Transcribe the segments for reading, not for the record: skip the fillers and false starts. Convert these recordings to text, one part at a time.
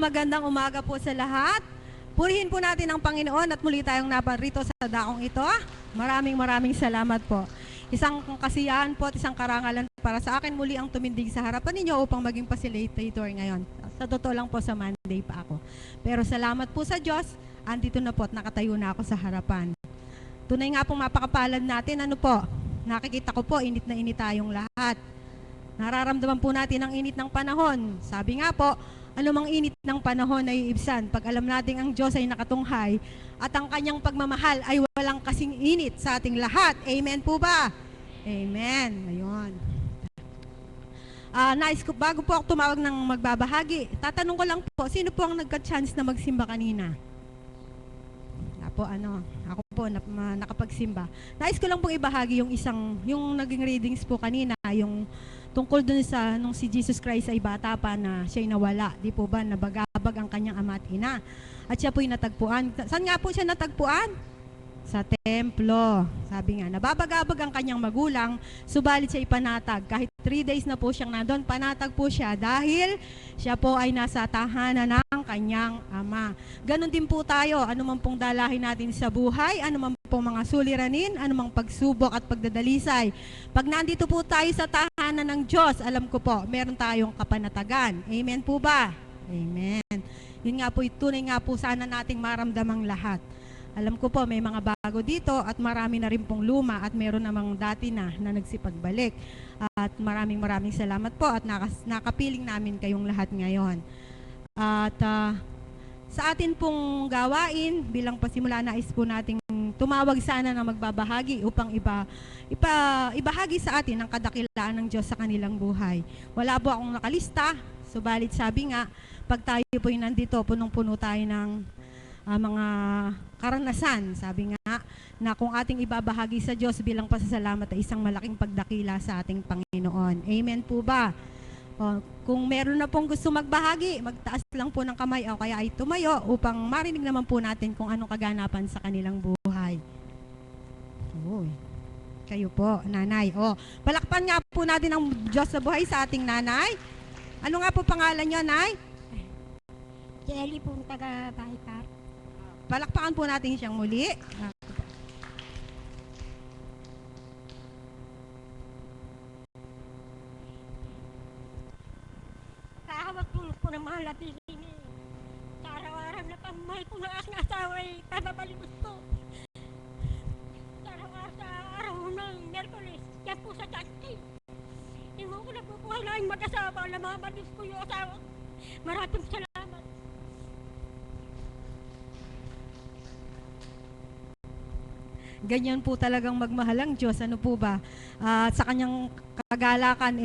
magandang umaga po sa lahat. Purihin po natin ang Panginoon at muli tayong naparito sa daong ito. Maraming salamat po. Isang kasiyahan po at isang karangalan para sa akin muli ang tumindig sa harapan ninyo upang maging facilitator ngayon. Sa totoo lang po sa Monday pa ako. Pero salamat po sa Diyos, andito na po at nakatayo na ako sa harapan. Tunay nga pong mapakapalad natin, nakikita ko po, init na init tayong lahat. Nararamdaman po natin ang init ng panahon. Sabi nga po, anumang init ng panahon ay iibsan pag alam natin ang Diyos ay nakatunghay at ang kanyang pagmamahal ay walang kasing init sa ating lahat. Amen po ba? Amen. Ayun. Nais ko, bago po ako tumawag ng magbabahagi, tatanong ko lang po, sino po ang nagka-chance na magsimba kanina? Ako po nakapagsimba. Nais ko lang pong ibahagi yung naging readings po kanina, yung tungkol dun sa nung si Jesus Christ ay bata pa na siya'y nawala. Di po ba nabagabag ang kanyang ama at ina? At siya po'y natagpuan. Saan nga po siya natagpuan? Sa templo. Sabi nga, nababagabag ang kanyang magulang, subalit siya ipanatag. Kahit 3 days na po siyang nandun, panatag po siya dahil siya po ay nasa tahanan ng kanyang ama. Ganon din po tayo, anumang pong dalahin natin sa buhay, anumang pong mga suliranin, anumang pagsubok at pagdadalisay. Pag nandito po tayo sa tahanan ng Diyos, alam ko po, meron tayong kapanatagan. Amen po ba? Amen. Yun nga po, tunay nga po sana nating maramdamang lahat. Alam ko po may mga bago dito at marami na rin pong luma at meron namang dati na nagsipagbalik. At maraming salamat po at nakapiling namin kayong lahat ngayon. At sa atin pong gawain, bilang pasimula nais po nating tumawag sana na magbabahagi upang ibahagi sa atin ang kadakilaan ng Diyos sa kanilang buhay. Wala po akong nakalista, subalit sabi nga, pag tayo po'y nandito, punong-puno tayo ng mga karanasan, sabi nga, na kung ating ibabahagi sa Diyos bilang pasasalamat ay isang malaking pagdakila sa ating Panginoon. Amen po ba? Kung meron na pong gusto magbahagi, magtaas lang po ng kamay o kaya ay tumayo upang marinig naman po natin kung anong kaganapan sa kanilang buhay. Kayo po, nanay. Palakpan nga po natin ang Diyos sa buhay sa ating nanay. Ano nga po pangalan niyo, nay? Jelly po, taga-Baykar. Palakpakan po natin siyang muli. Kahawag po ng mga lapihin eh. Sa araw-araw na pamahal po ng aking asawa ay pababalimos po. Sa araw ng Merkulis, yan po sa Chastity. Hindi ko na po kailangan mag-asawa na mamalis po yung asawa. Maraming salamat. Ganyan po talagang magmahal ang Diyos. Ano po ba? Sa kanyang kagalakan,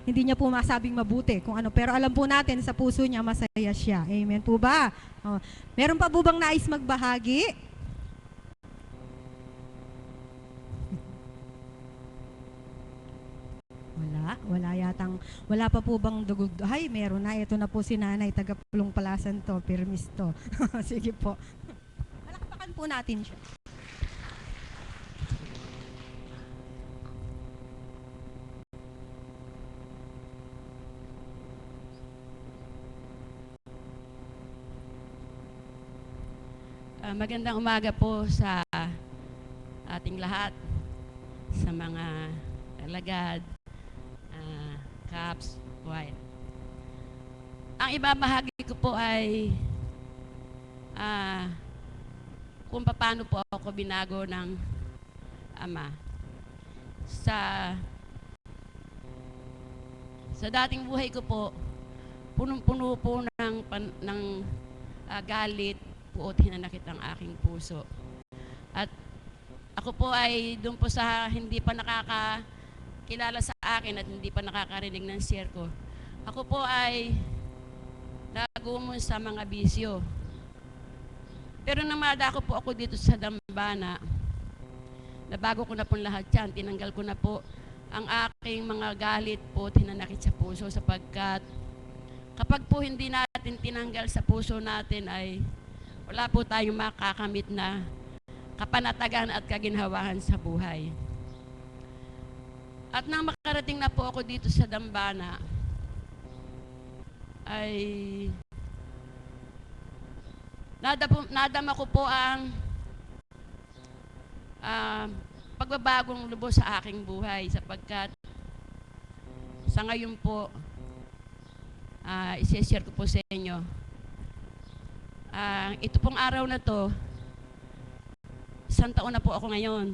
hindi niya po masabing mabuti kung ano. Pero alam po natin, sa puso niya, masaya siya. Amen po ba? Meron pa po bang nais magbahagi? Wala pa po bang dugog? Ay, meron na. Ito na po si nanay, taga Pulong Palasan to, Pirmis to. Sige po. Palakpakan po natin siya. Magandang umaga po sa ating lahat, sa mga alagad, Caps, White. Ang ibabahagi ko po ay kung paano po ako binago ng ama. Sa dating buhay ko po, punong-puno po ng galit, puot hinanakit ang aking puso. At ako po ay doon po sa hindi pa nakakakilala sa akin at hindi pa nakakarinig ng share ko. Ako po ay nagumon sa mga bisyo. Pero nang madako po ako dito sa dambana, nabago ko na po lahat yan. Tinanggal ko na po ang aking mga galit po, hinanakit sa puso sapagkat kapag po hindi natin tinanggal sa puso natin ay wala po tayong makakamit na kapanatagan at kaginhawahan sa buhay. At nang makarating na po ako dito sa dambana, ay Nadama ko po ang pagbabagong lubos sa aking buhay sapagkat sa ngayon po, isi-share ko po sa inyo. Ito pong araw na to, 1 taon na po ako ngayon.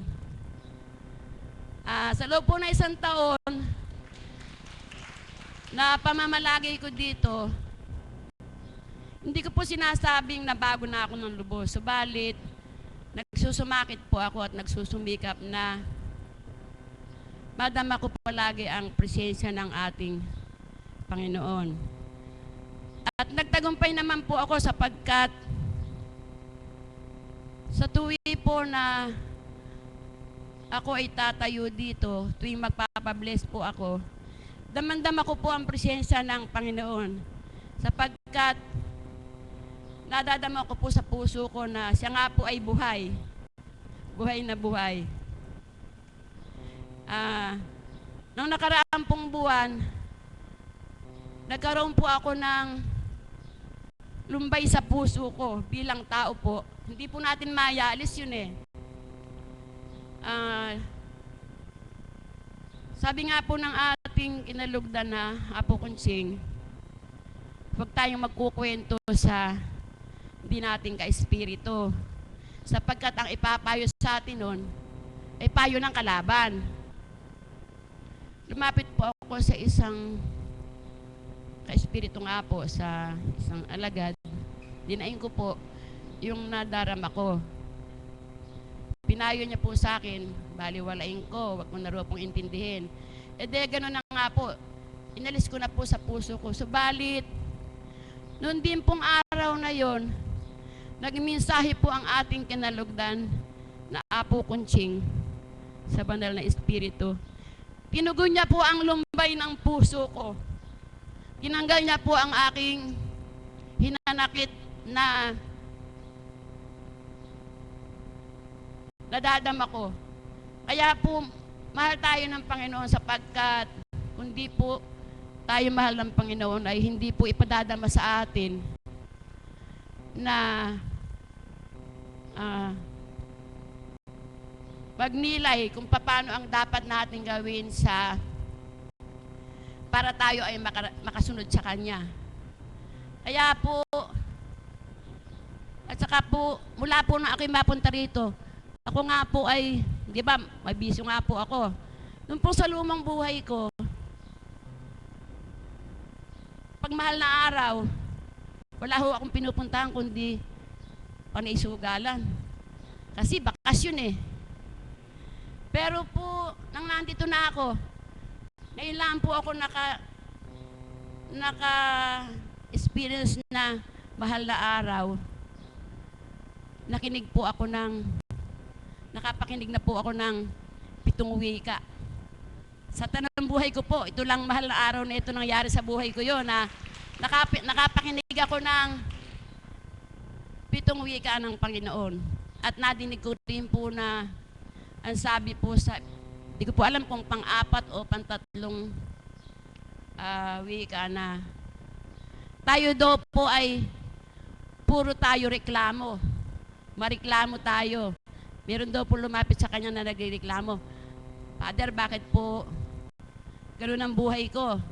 Sa loob po na 1 taon, na pamamalagi ko dito, hindi ko po sinasabing na bago na ako ng lubos. Subalit, nagsusumakit po ako at nagsusumikap na madama ko palagi ang presensya ng ating Panginoon. At nagtagumpay naman po ako sapagkat sa tuwi po na ako ay tatayo dito, tuwing magpapabless po ako, damandama ko po ang presensya ng Panginoon sapagkat nadadama ko po sa puso ko na siya nga po ay buhay. Buhay na buhay. Nung nakaraang pong buwan, nagkaroon po ako ng lumbay sa puso ko bilang tao po. Hindi po natin mayalis yun eh. Sabi nga po ng ating inalugdan na Apo Kunching, huwag tayong magkukwento sa hindi natin ka-espiritu. Sapagkat ang ipapayo sa atin nun, ay payo ng kalaban. Lumapit po ako sa isang ka-espiritu nga po, sa isang alagad. Dinaing ko po yung nadarama ko. Pinayo niya po sa akin, baliwalain ko, wag mo na raw pong intindihin. Gano'n na nga po, inalis ko na po sa puso ko. Subalit, noon din pong araw na yon, nagminsahe po ang ating kinalugdan na Apo Kunching sa banal na espiritu. Tinugon niya po ang lumbay ng puso ko. Tinanggal niya po ang aking hinanakit na nadadama ko. Kaya po, mahal tayo ng Panginoon sapagkat kung di po tayo mahal ng Panginoon ay hindi po ipadadama sa atin na magnilay kung paano ang dapat natin gawin para tayo ay makasunod sa Kanya. Kaya po, at saka po, mula po na ako'y mapunta rito, ako nga po ay, di ba, may bisyo nga po ako. Nung po sa lumang buhay ko, pag mahal na araw, wala ho akong pinupuntahan kundi panaisugalan. Kasi bakasyon eh. Pero po, nang nandito na ako, ngayon lang po ako naka-experience na mahal na araw. Nakapakinig na po ako ng 7 wika. Sa tanang buhay ko po, ito lang mahal na araw na ito nangyari sa buhay ko yun, na nakapakinig ako ng 7 wika ng Panginoon. At nadinig ko rin po na ang sabi po sa, di ko po alam kung pang-4 o pang-3 wika na tayo daw po ay puro tayo reklamo. Mareklamo tayo. Meron daw po lumapit sa kanya na nagreklamo. Father, bakit po gano'n ang buhay ko?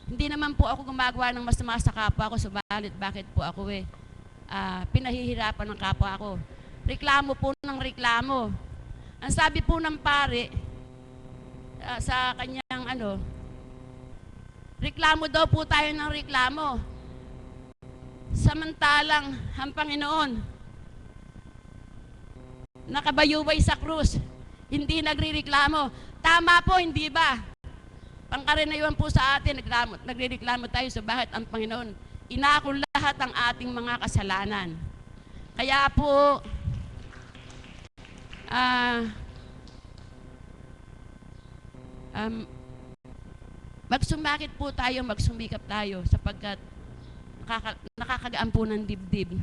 Hindi naman po ako gumagawa ng masama sa kapwa ko, subalit bakit po ako pinahihirapan ng kapwa ko? Reklamo po ng reklamo. Ang sabi po ng pare sa kanyang reklamo daw po tayo ng reklamo. Samantalang ang Panginoon nakabayubay sa krus, hindi nagrereklamo. Tama po, hindi ba? Pangkaraniwan po sa atin, nagrereklamo tayo sa bakit ang Panginoon inako lahat ang ating mga kasalanan. Kaya po, magsumakit po tayo, magsumikap tayo sapagkat nakakagaan po ng dibdib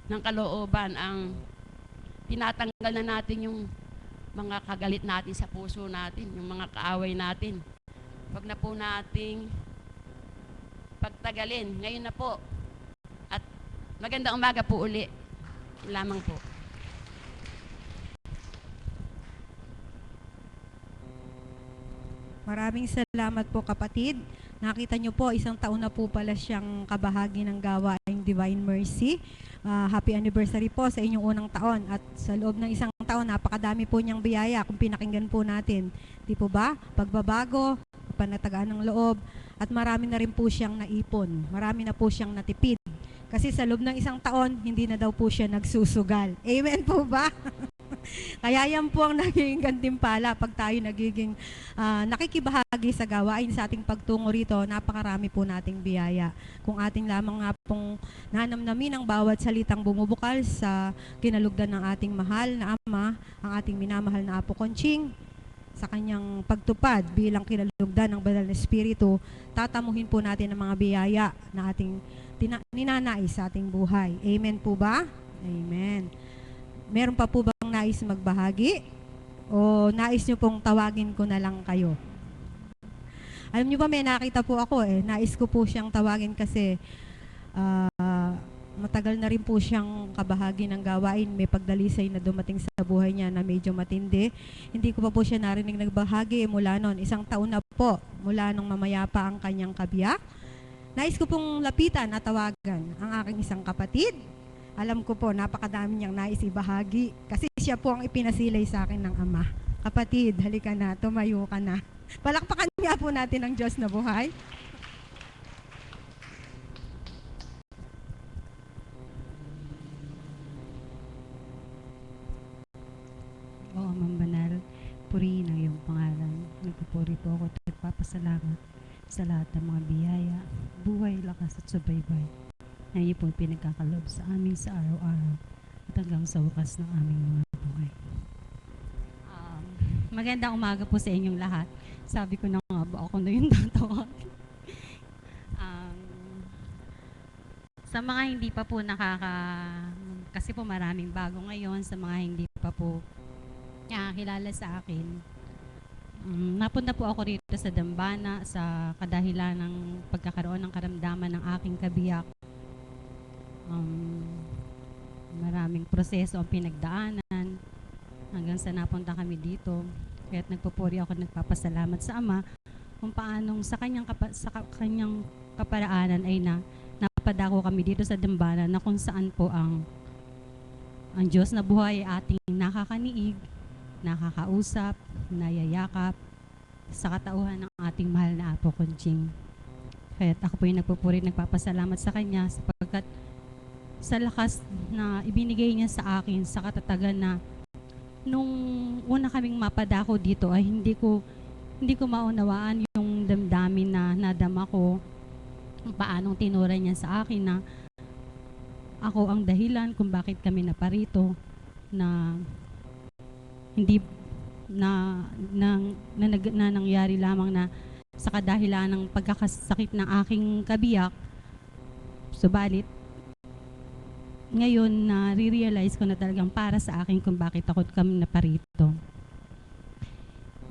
ng kalooban ang tinatanggal na natin yung mga kagalit natin sa puso natin, yung mga kaaway natin. Huwag na po nating pagtagalin. Ngayon na po. At magandang umaga po uli. lamang po. Maraming salamat po kapatid. Nakita niyo po, isang taon na po pala siyang kabahagi ng gawaing Divine Mercy. Happy anniversary po sa inyong unang taon. At sa loob ng isang taon, napakadami po niyang biyaya kung pinakinggan po natin. Di po ba? Pagbabago, panatagaan ng loob, at marami na rin po siyang naipon. Marami na po siyang natipid. Kasi sa loob ng isang taon, hindi na daw po siya nagsusugal. Amen po ba? Kaya yan po ang naging gantimpala pag tayo nagiging nakikibahagi sa gawain sa ating pagtungo rito. Napakarami po nating biyaya. Kung ating lamang nga pong nanamnamin ang bawat salitang bumubukal sa kinalugdan ng ating mahal na Ama, ang ating minamahal na Apo Conching, sa kanyang pagtupad bilang kinalugdan ng Banal na Espiritu, tatamuhin po natin ang mga biyaya na ating ninanais sa ating buhay. Amen po ba? Amen. Meron pa po bang nais magbahagi? O nais nyo pong tawagin ko na lang kayo? Alam nyo ba, may nakita po ako Nais ko po siyang tawagin kasi matagal na rin po siyang kabahagi ng gawain. May pagdalisay na dumating sa buhay niya na medyo matindi. Hindi ko pa po siya narinig nagbahagi mula noon. Isang taon na po mula nung mamaya pa ang kanyang kabiyak. Nais ko pong lapitan at tawagan ang aking isang kapatid. Alam ko po, napakadami niyang nais ibahagi kasi siya po ang ipinasilay sa akin ng Ama. Kapatid, halika na, tumayo ka na. Palakpakan niya po natin ang Diyos na buhay. Oo, Ma'am Banal, purihin ang iyong pangalan. Nagpupuri po ako at nagpapasalamat sa lahat ng mga biyaya, buhay, lakas at subaybay na iyo po pinagkakaloob sa amin sa araw-araw at hanggang sa wakas ng aming mga buhay. Magandang umaga po sa inyong lahat. Sabi ko na nga ba ako na yung tatawag. Sa mga hindi pa po kasi po maraming bago ngayon, sa mga hindi pa po kilala sa akin, napunta po ako rito sa Dambana sa kadahilan ng pagkakaroon ng karamdaman ng aking kabiyak. Maraming proseso ang pinagdaanan hanggang sa napunta kami dito. Kaya't nagpupuri ako at nagpapasalamat sa Ama kung paanong sa kanyang kaparaanan ay napadako kami dito sa Dambana na kung saan po ang Diyos na buhay ay ating nakakaniig, nakakausap, nayayakap sa katauhan ng ating mahal na Apo Conching. Kaya't ako po yung nagpupuri, nagpapasalamat sa Kanya sapagkat sa lakas na ibinigay niya sa akin, sa katatagan na nung una kaming mapadako dito ay hindi ko maunawaan yung damdamin na nadama ko, paanong tinura niya sa akin na ako ang dahilan kung bakit kami naparito, na hindi na nangyari lamang na sa kadahilan ng pagkakasakit ng aking kabiyak. Subalit ngayon na re-realize ko na talagang para sa akin kung bakit ako kami naparito.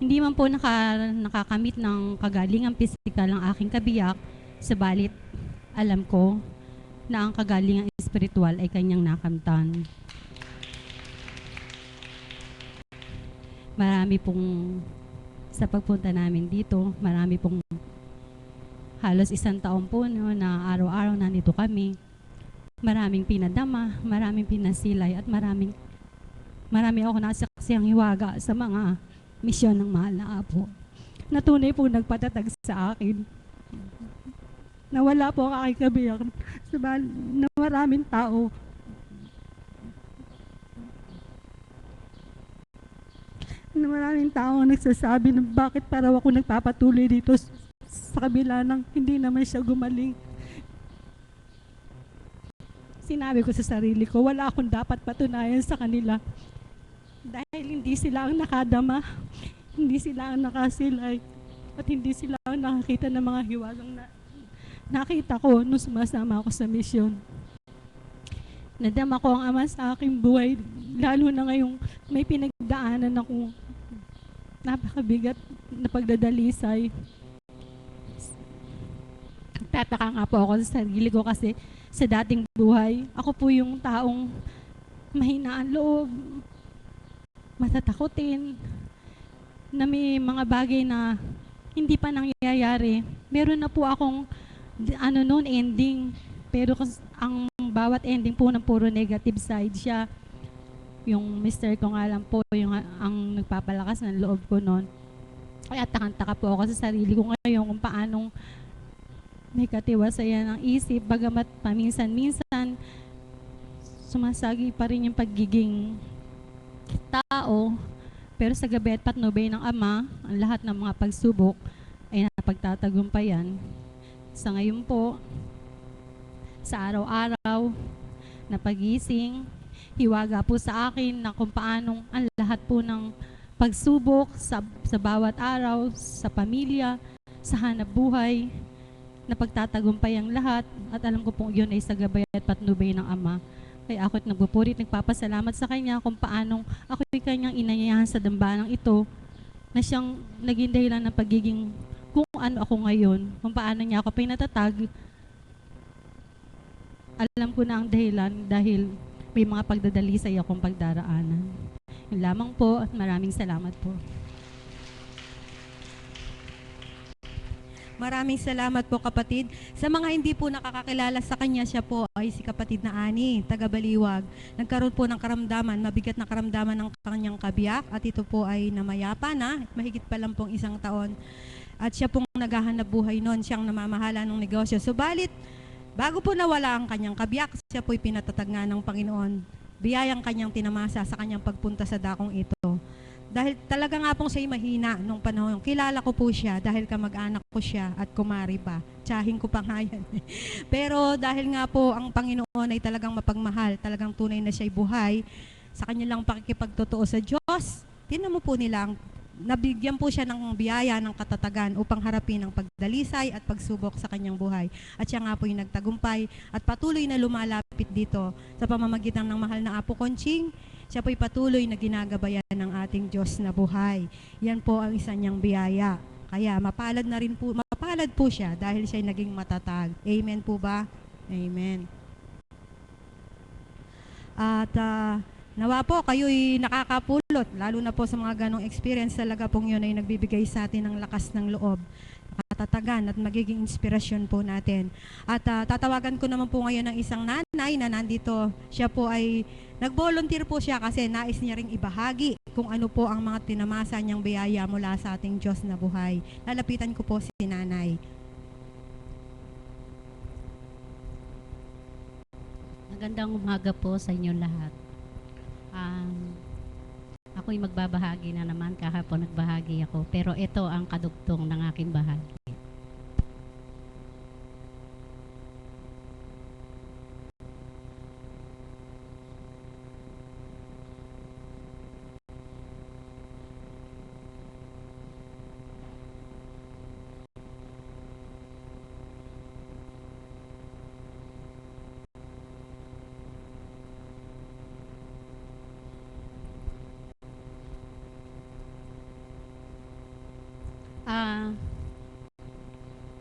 Hindi man po nakakamit ng kagalingang pisikal ang aking kabiyak, subalit alam ko na ang kagalingang espiritual ay kanyang nakamtan. Marami pong sa pagpunta namin dito, marami pong halos isang taon po na araw-araw nandito kami. Maraming pinadama, maraming pinasilay at marami ako nasaksiyang hiwaga sa mga misyon ng mahal na Apo na tunay po nagpatatag sa akin. Nawala po ang aking kabiyak na maraming tao. Na maraming tao ang nagsasabi na bakit paraw ako nagpapatuloy dito sa kabila ng hindi naman siya gumaling. Sinabi ko sa sarili ko, wala akong dapat patunayan sa kanila dahil hindi sila ang nakadama, hindi sila ang nakasilay, at hindi sila ang nakakita ng mga hiwagang nakita ko nung sumasama ako sa misyon. Nadama ko ang Ama sa aking buhay, lalo na ngayong may pinagdaanan akong napakabigat na pagdadalisay. Tataka nga po ako sa sarili ko kasi sa dating buhay, ako po yung taong mahinaan loob, matatakutin, na may mga bagay na hindi pa nangyayari. Meron na po akong noon ending, pero ang bawat ending po ng puro negative side siya. Yung mister ko nga lang po yung ang nagpapalakas ng loob ko noon. Kaya takang-taka po ako sa sarili ko ngayon kung paanong may katiwasayan ng isip, bagamat paminsan-minsan sumasagi pa rin yung pagiging tao. Pero sa gabi at patnubay ng Ama, ang lahat ng mga pagsubok ay napagtatagumpayan. Sa ngayon po, sa araw-araw na pagising, hiwaga po sa akin na kung paanong ang lahat po ng pagsubok sa bawat araw, sa pamilya, sa hanap buhay, na pagtatagumpay ang lahat, at alam ko pong yun ay sa gabay at patnubay ng Ama. Kaya ako't nagpupurit, nagpapasalamat sa Kanya kung paanong ako'y Kanyang inayayahan sa dambanang ito, na siyang naging dahilan ng pagiging kung ano ako ngayon, kung paano niya ako pinatatag. Alam ko na ang dahilan dahil may mga pagdadalisay akong pagdaraanan. Yun lamang po at maraming salamat po. Maraming salamat po kapatid. Sa mga hindi po nakakakilala sa kanya, siya po ay si kapatid na Ani, taga Baliwag. Nagkaroon po ng karamdaman, mabigat na karamdaman ng kanyang kabiyak, at ito po ay namayapa na, mahigit pa lang pong 1 taon. At siya pong naghahanap buhay noon, siyang namamahala ng negosyo. Subalit, bago po nawala ang kanyang kabiyak, siya po'y pinatatag nga ng Panginoon. Biyayang kanyang tinamasa sa kanyang pagpunta sa dakong ito. Dahil talaga nga pong siya'y mahina nung panahon. Kilala ko po siya dahil kamag-anak ko siya at kumari pa. Tiyahin ko pa nga yan. Pero dahil nga po ang Panginoon ay talagang mapagmahal, talagang tunay na siya'y buhay, sa kanilang pakikipagtotoo sa Diyos, tinan mo po nila, nabigyan po siya ng biyaya, ng katatagan upang harapin ang pagdalisay at pagsubok sa kanyang buhay. At siya nga po yung nagtagumpay at patuloy na lumalapit dito sa pamamagitan ng mahal na Apo Conching. Siya po'y patuloy na ginagabayan ng ating Diyos na buhay. Yan po ang isa niyang biyaya. Kaya mapalad po siya dahil siya'y naging matatag. Amen po ba? Amen. At nawa po kayo'y nakakapulot, lalo na po sa mga ganong experience, talaga pong yun ay nagbibigay sa atin ng lakas ng loob, katatagan at magiging inspirasyon po natin. At tatawagan ko naman po ngayon ng isang nanay na nandito. Siya po ay nag-volunteer po siya kasi nais niya ring ibahagi kung ano po ang mga tinamasa niyang biyaya mula sa ating Diyos na buhay. Lalapitan ko po si nanay. Magandang umaga po sa inyo lahat. Ako'y magbabahagi na naman, kahapon nagbahagi ako, pero ito ang kadugtong ng aking bahagi.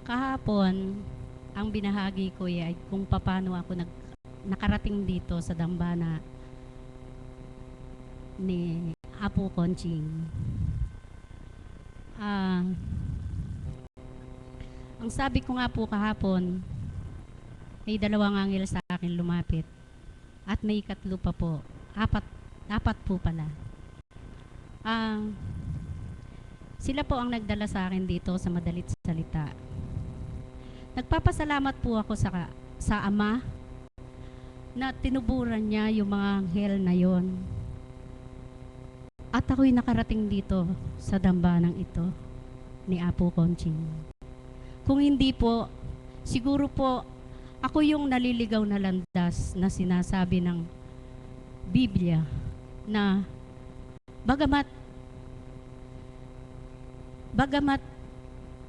Kahapon, ang binahagi ko ay kung paano ako nakarating dito sa dambana ni Apo Conching. Ang sabi ko nga po kahapon, may 2 anghel sa akin lumapit at may 3 pa po. Apat po pala. Sila po ang nagdala sa akin dito sa madalit salita. Nagpapasalamat po ako sa Ama na tinuburan niya yung mga anghel na yon. At ako'y nakarating dito sa dambanang ito ni Apo Conching. Kung hindi po, siguro po ako yung naliligaw na landas na sinasabi ng Biblia na bagamat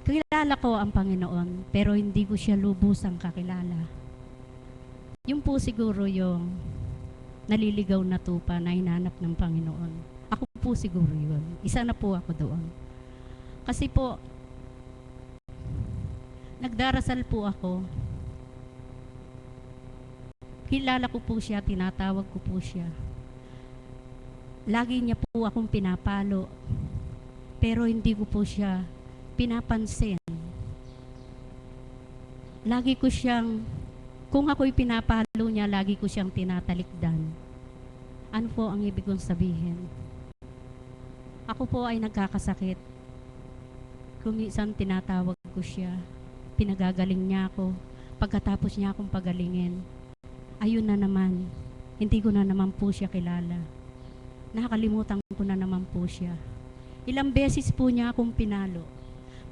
kilala ko ang Panginoon, pero hindi ko siya lubusang kakilala. Yun po siguro yung naliligaw na tupa na hinanap ng Panginoon. Ako po siguro yun. Isa na po ako doon. Kasi po, nagdarasal po ako. Kilala ko po siya, tinatawag ko po siya. lagi niya po akong pinapalo, pero hindi ko po siya pinapansin. Lagi ko siyang, kung ako'y pinapalo niya, lagi ko siyang tinatalikdan. Ano po ang ibig kong sabihin? Ako po ay nagkakasakit. Kuminsan tinatawag ko siya, pinagagaling niya ako. Pagkatapos niya akong pagalingin, ayun na naman, hindi ko na naman po siya kilala. Nakakalimutan ko na naman po siya. Ilang beses po niya akong pinalo.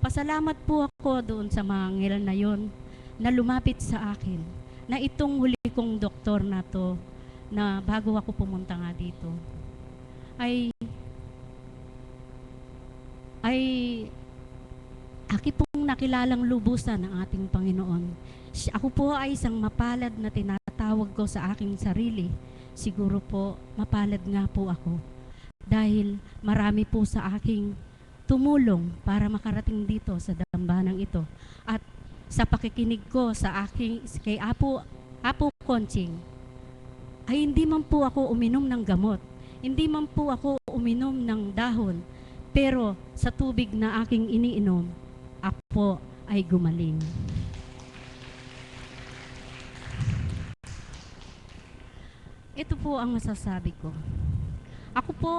Pasalamat po ako doon sa mga anghel na yon na lumapit sa akin, na itong huli kong doktor na to, na bago ako pumunta nga dito, ay aki pong nakilalang lubusan ng ating Panginoon. Ako po ay isang mapalad na tinatawag ko sa aking sarili. Siguro po, mapalad nga po ako. Dahil marami po sa aking tumulong para makarating dito sa dambanang ito. At sa pakikinig ko sa aking, kay Apo Conching, ay hindi man po ako uminom ng gamot. Hindi man po ako uminom ng dahon. Pero sa tubig na aking iniinom, ako ay gumaling. Ito po ang masasabi ko. Ako po,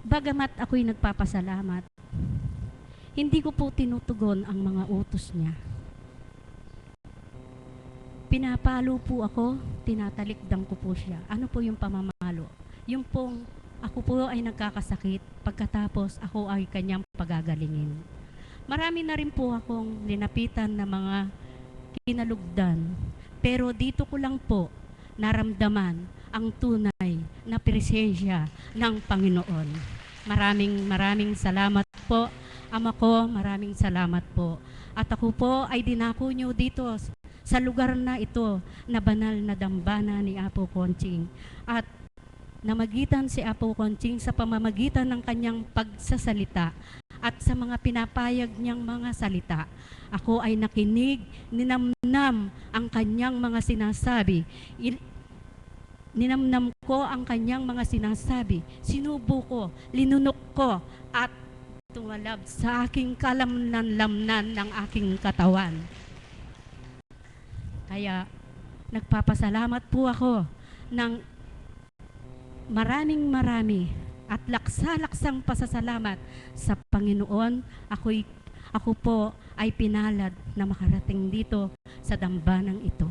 bagamat ako'y nagpapasalamat, hindi ko po tinutugon ang mga utos niya. Pinapalo po ako, tinatalikdang ko po siya. Ano po yung pamamalo? Yung pong ako po ay nagkakasakit, pagkatapos ako ay kanyang pagagalingin. Marami na rin po akong linapitan na mga kinalugdan, pero dito ko lang po naramdaman ang tunay na presensya ng Panginoon. Maraming salamat po, Ama ko, maraming salamat po. At ako po ay dinako niyo dito sa lugar na ito na banal na dambana ni Apo Conching. At namagitan si Apo Conching sa pamamagitan ng kanyang pagsasalita at sa mga pinapayag niyang mga salita. Ako ay nakinig, ninamnam ang kanyang mga sinasabi. Ninamnam ko ang kanyang mga sinasabi. Sinubo ko, linunok ko, at tumalab sa aking kalamnan-lamnan ng aking katawan. Kaya nagpapasalamat po ako ng marami at laksa-laksang pasasalamat sa Panginoon. Ako po ay pinalad na makarating dito sa dambanang ito.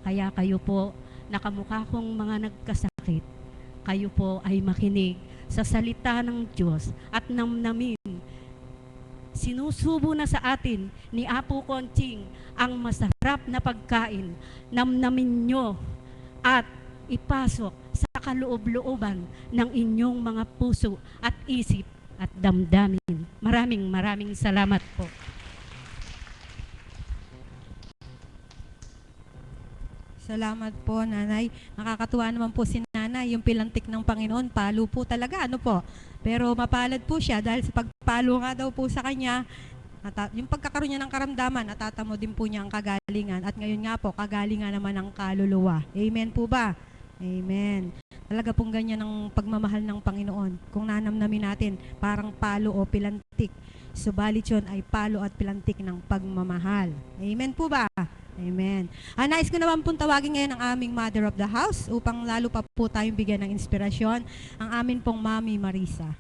Kaya kayo po, nakamukha kong mga nagkasakit, kayo po ay makinig sa salita ng Diyos at namnamin. Sinusubo na sa atin ni Apo Conching ang masarap na pagkain. Namnamin nyo at ipasok sa kaloob-looban ng inyong mga puso at isip at damdamin. Maraming salamat po. Salamat po, Nanay. Nakakatuwa naman po si Nanay. Yung pilantik ng Panginoon, palo po talaga, ano po. Pero mapalad po siya dahil sa pagpalo nga daw po sa kanya, yung pagkakaroon niya ng karamdaman, natatamo din po niya ang kagalingan. At ngayon nga po, kagalingan naman ng kaluluwa. Amen po ba? Amen. Talaga pong ganyan ang pagmamahal ng Panginoon. Kung nanamnamin natin, parang palo o pilantik. Subalit yun ay palo at pilantik ng pagmamahal. Amen po ba? Amen. Nais ko naman pong tawagin ngayon ang aming Mother of the House upang lalo pa po tayong bigyan ng inspirasyon, ang amin pong Mami Marisa.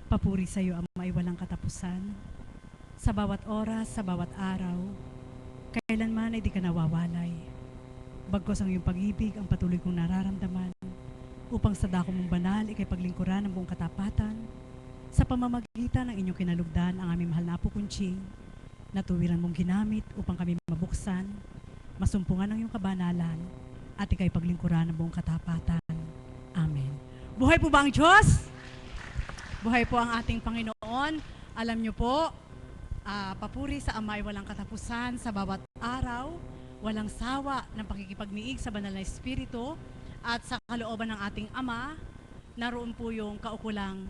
Papuri sa iyo, Ama, ay walang katapusan. Sa bawat oras, sa bawat araw, kailanman ay di ka nawawalay. Bagkos ang iyong pag-ibig, ang patuloy kong nararamdaman, upang sa dako mong banal, ikay paglingkuran ng buong katapatan, sa pamamagitan ng inyong kinalugdan ang aming mahal na Apo Conching, na tuwiran mong ginamit upang kami mabuksan, masumpungan ng iyong kabanalan, at ikay paglingkuran ng buong katapatan. Amen. Buhay po ba ang Diyos? Buhay po ang ating Panginoon. Alam niyo po, papuri sa Ama ay walang katapusan sa bawat araw, walang sawa ng pakikipagniig sa banal na Espiritu, at sa kalooban ng ating Ama, naroon po yung kaukulang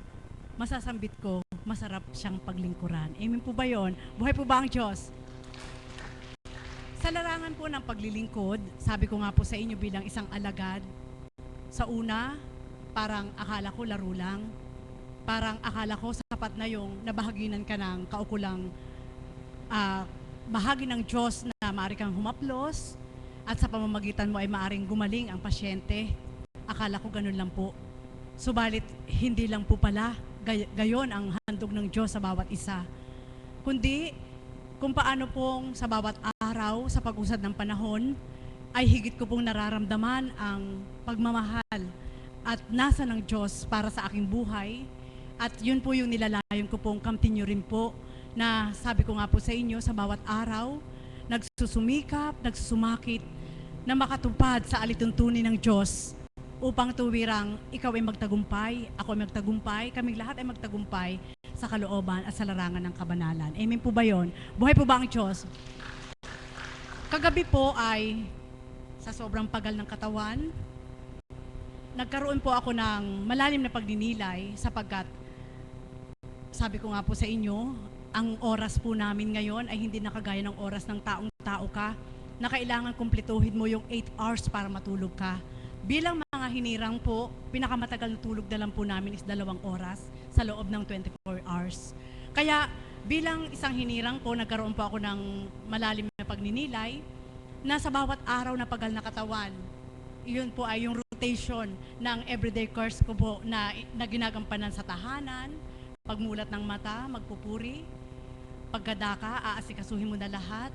masasambit ko, masarap siyang paglingkuran. Amen po ba yon? Buhay po ba ang Diyos? Sa larangan po ng paglilingkod, sabi ko nga po sa inyo bilang isang alagad, sa una, parang akala ko laro lang. Parang akala ko sapat na yung nabahaginan ka ng kaukulang bahagi ng Diyos na maaari kang humaplos at sa pamamagitan mo ay maaring gumaling ang pasyente. Akala ko ganun lang po. Subalit, hindi lang po pala gayon ang handog ng Diyos sa bawat isa. Kundi, kung paano pong sa bawat araw, sa pag-usad ng panahon, ay higit ko pong nararamdaman ang pagmamahal at nasa ng Diyos para sa aking buhay. At yun po yung nilalayon ko pong kamtinyo rin po na sabi ko nga po sa inyo, sa bawat araw, nagsusumikap, nagsusumakit na makatupad sa alituntunin ng Diyos upang tuwirang ikaw ay magtagumpay, ako ay magtagumpay, kaming lahat ay magtagumpay sa kalooban at sa larangan ng kabanalan. Amen po ba yun? Buhay po ba ang Diyos? Kagabi po ay sa sobrang pagal ng katawan, nagkaroon po ako ng malalim na pagninilay sapagkat sabi ko nga po sa inyo, ang oras po namin ngayon ay hindi nakagaya ng oras ng taong-tao ka na kailangan kumpletuhin mo yung 8 hours para matulog ka. Bilang mga hinirang po, pinakamatagal na tulog na lang po namin is 2 oras sa loob ng 24 hours. Kaya bilang isang hinirang po, nagkaroon po ako ng malalim na pagninilay na sa bawat araw na pagal na katawan, yun po ay yung rotation ng everyday course ko po na ginagampanan sa tahanan, pagmulat ng mata, magpupuri, pagkadaka, aasikasuhin mo na lahat,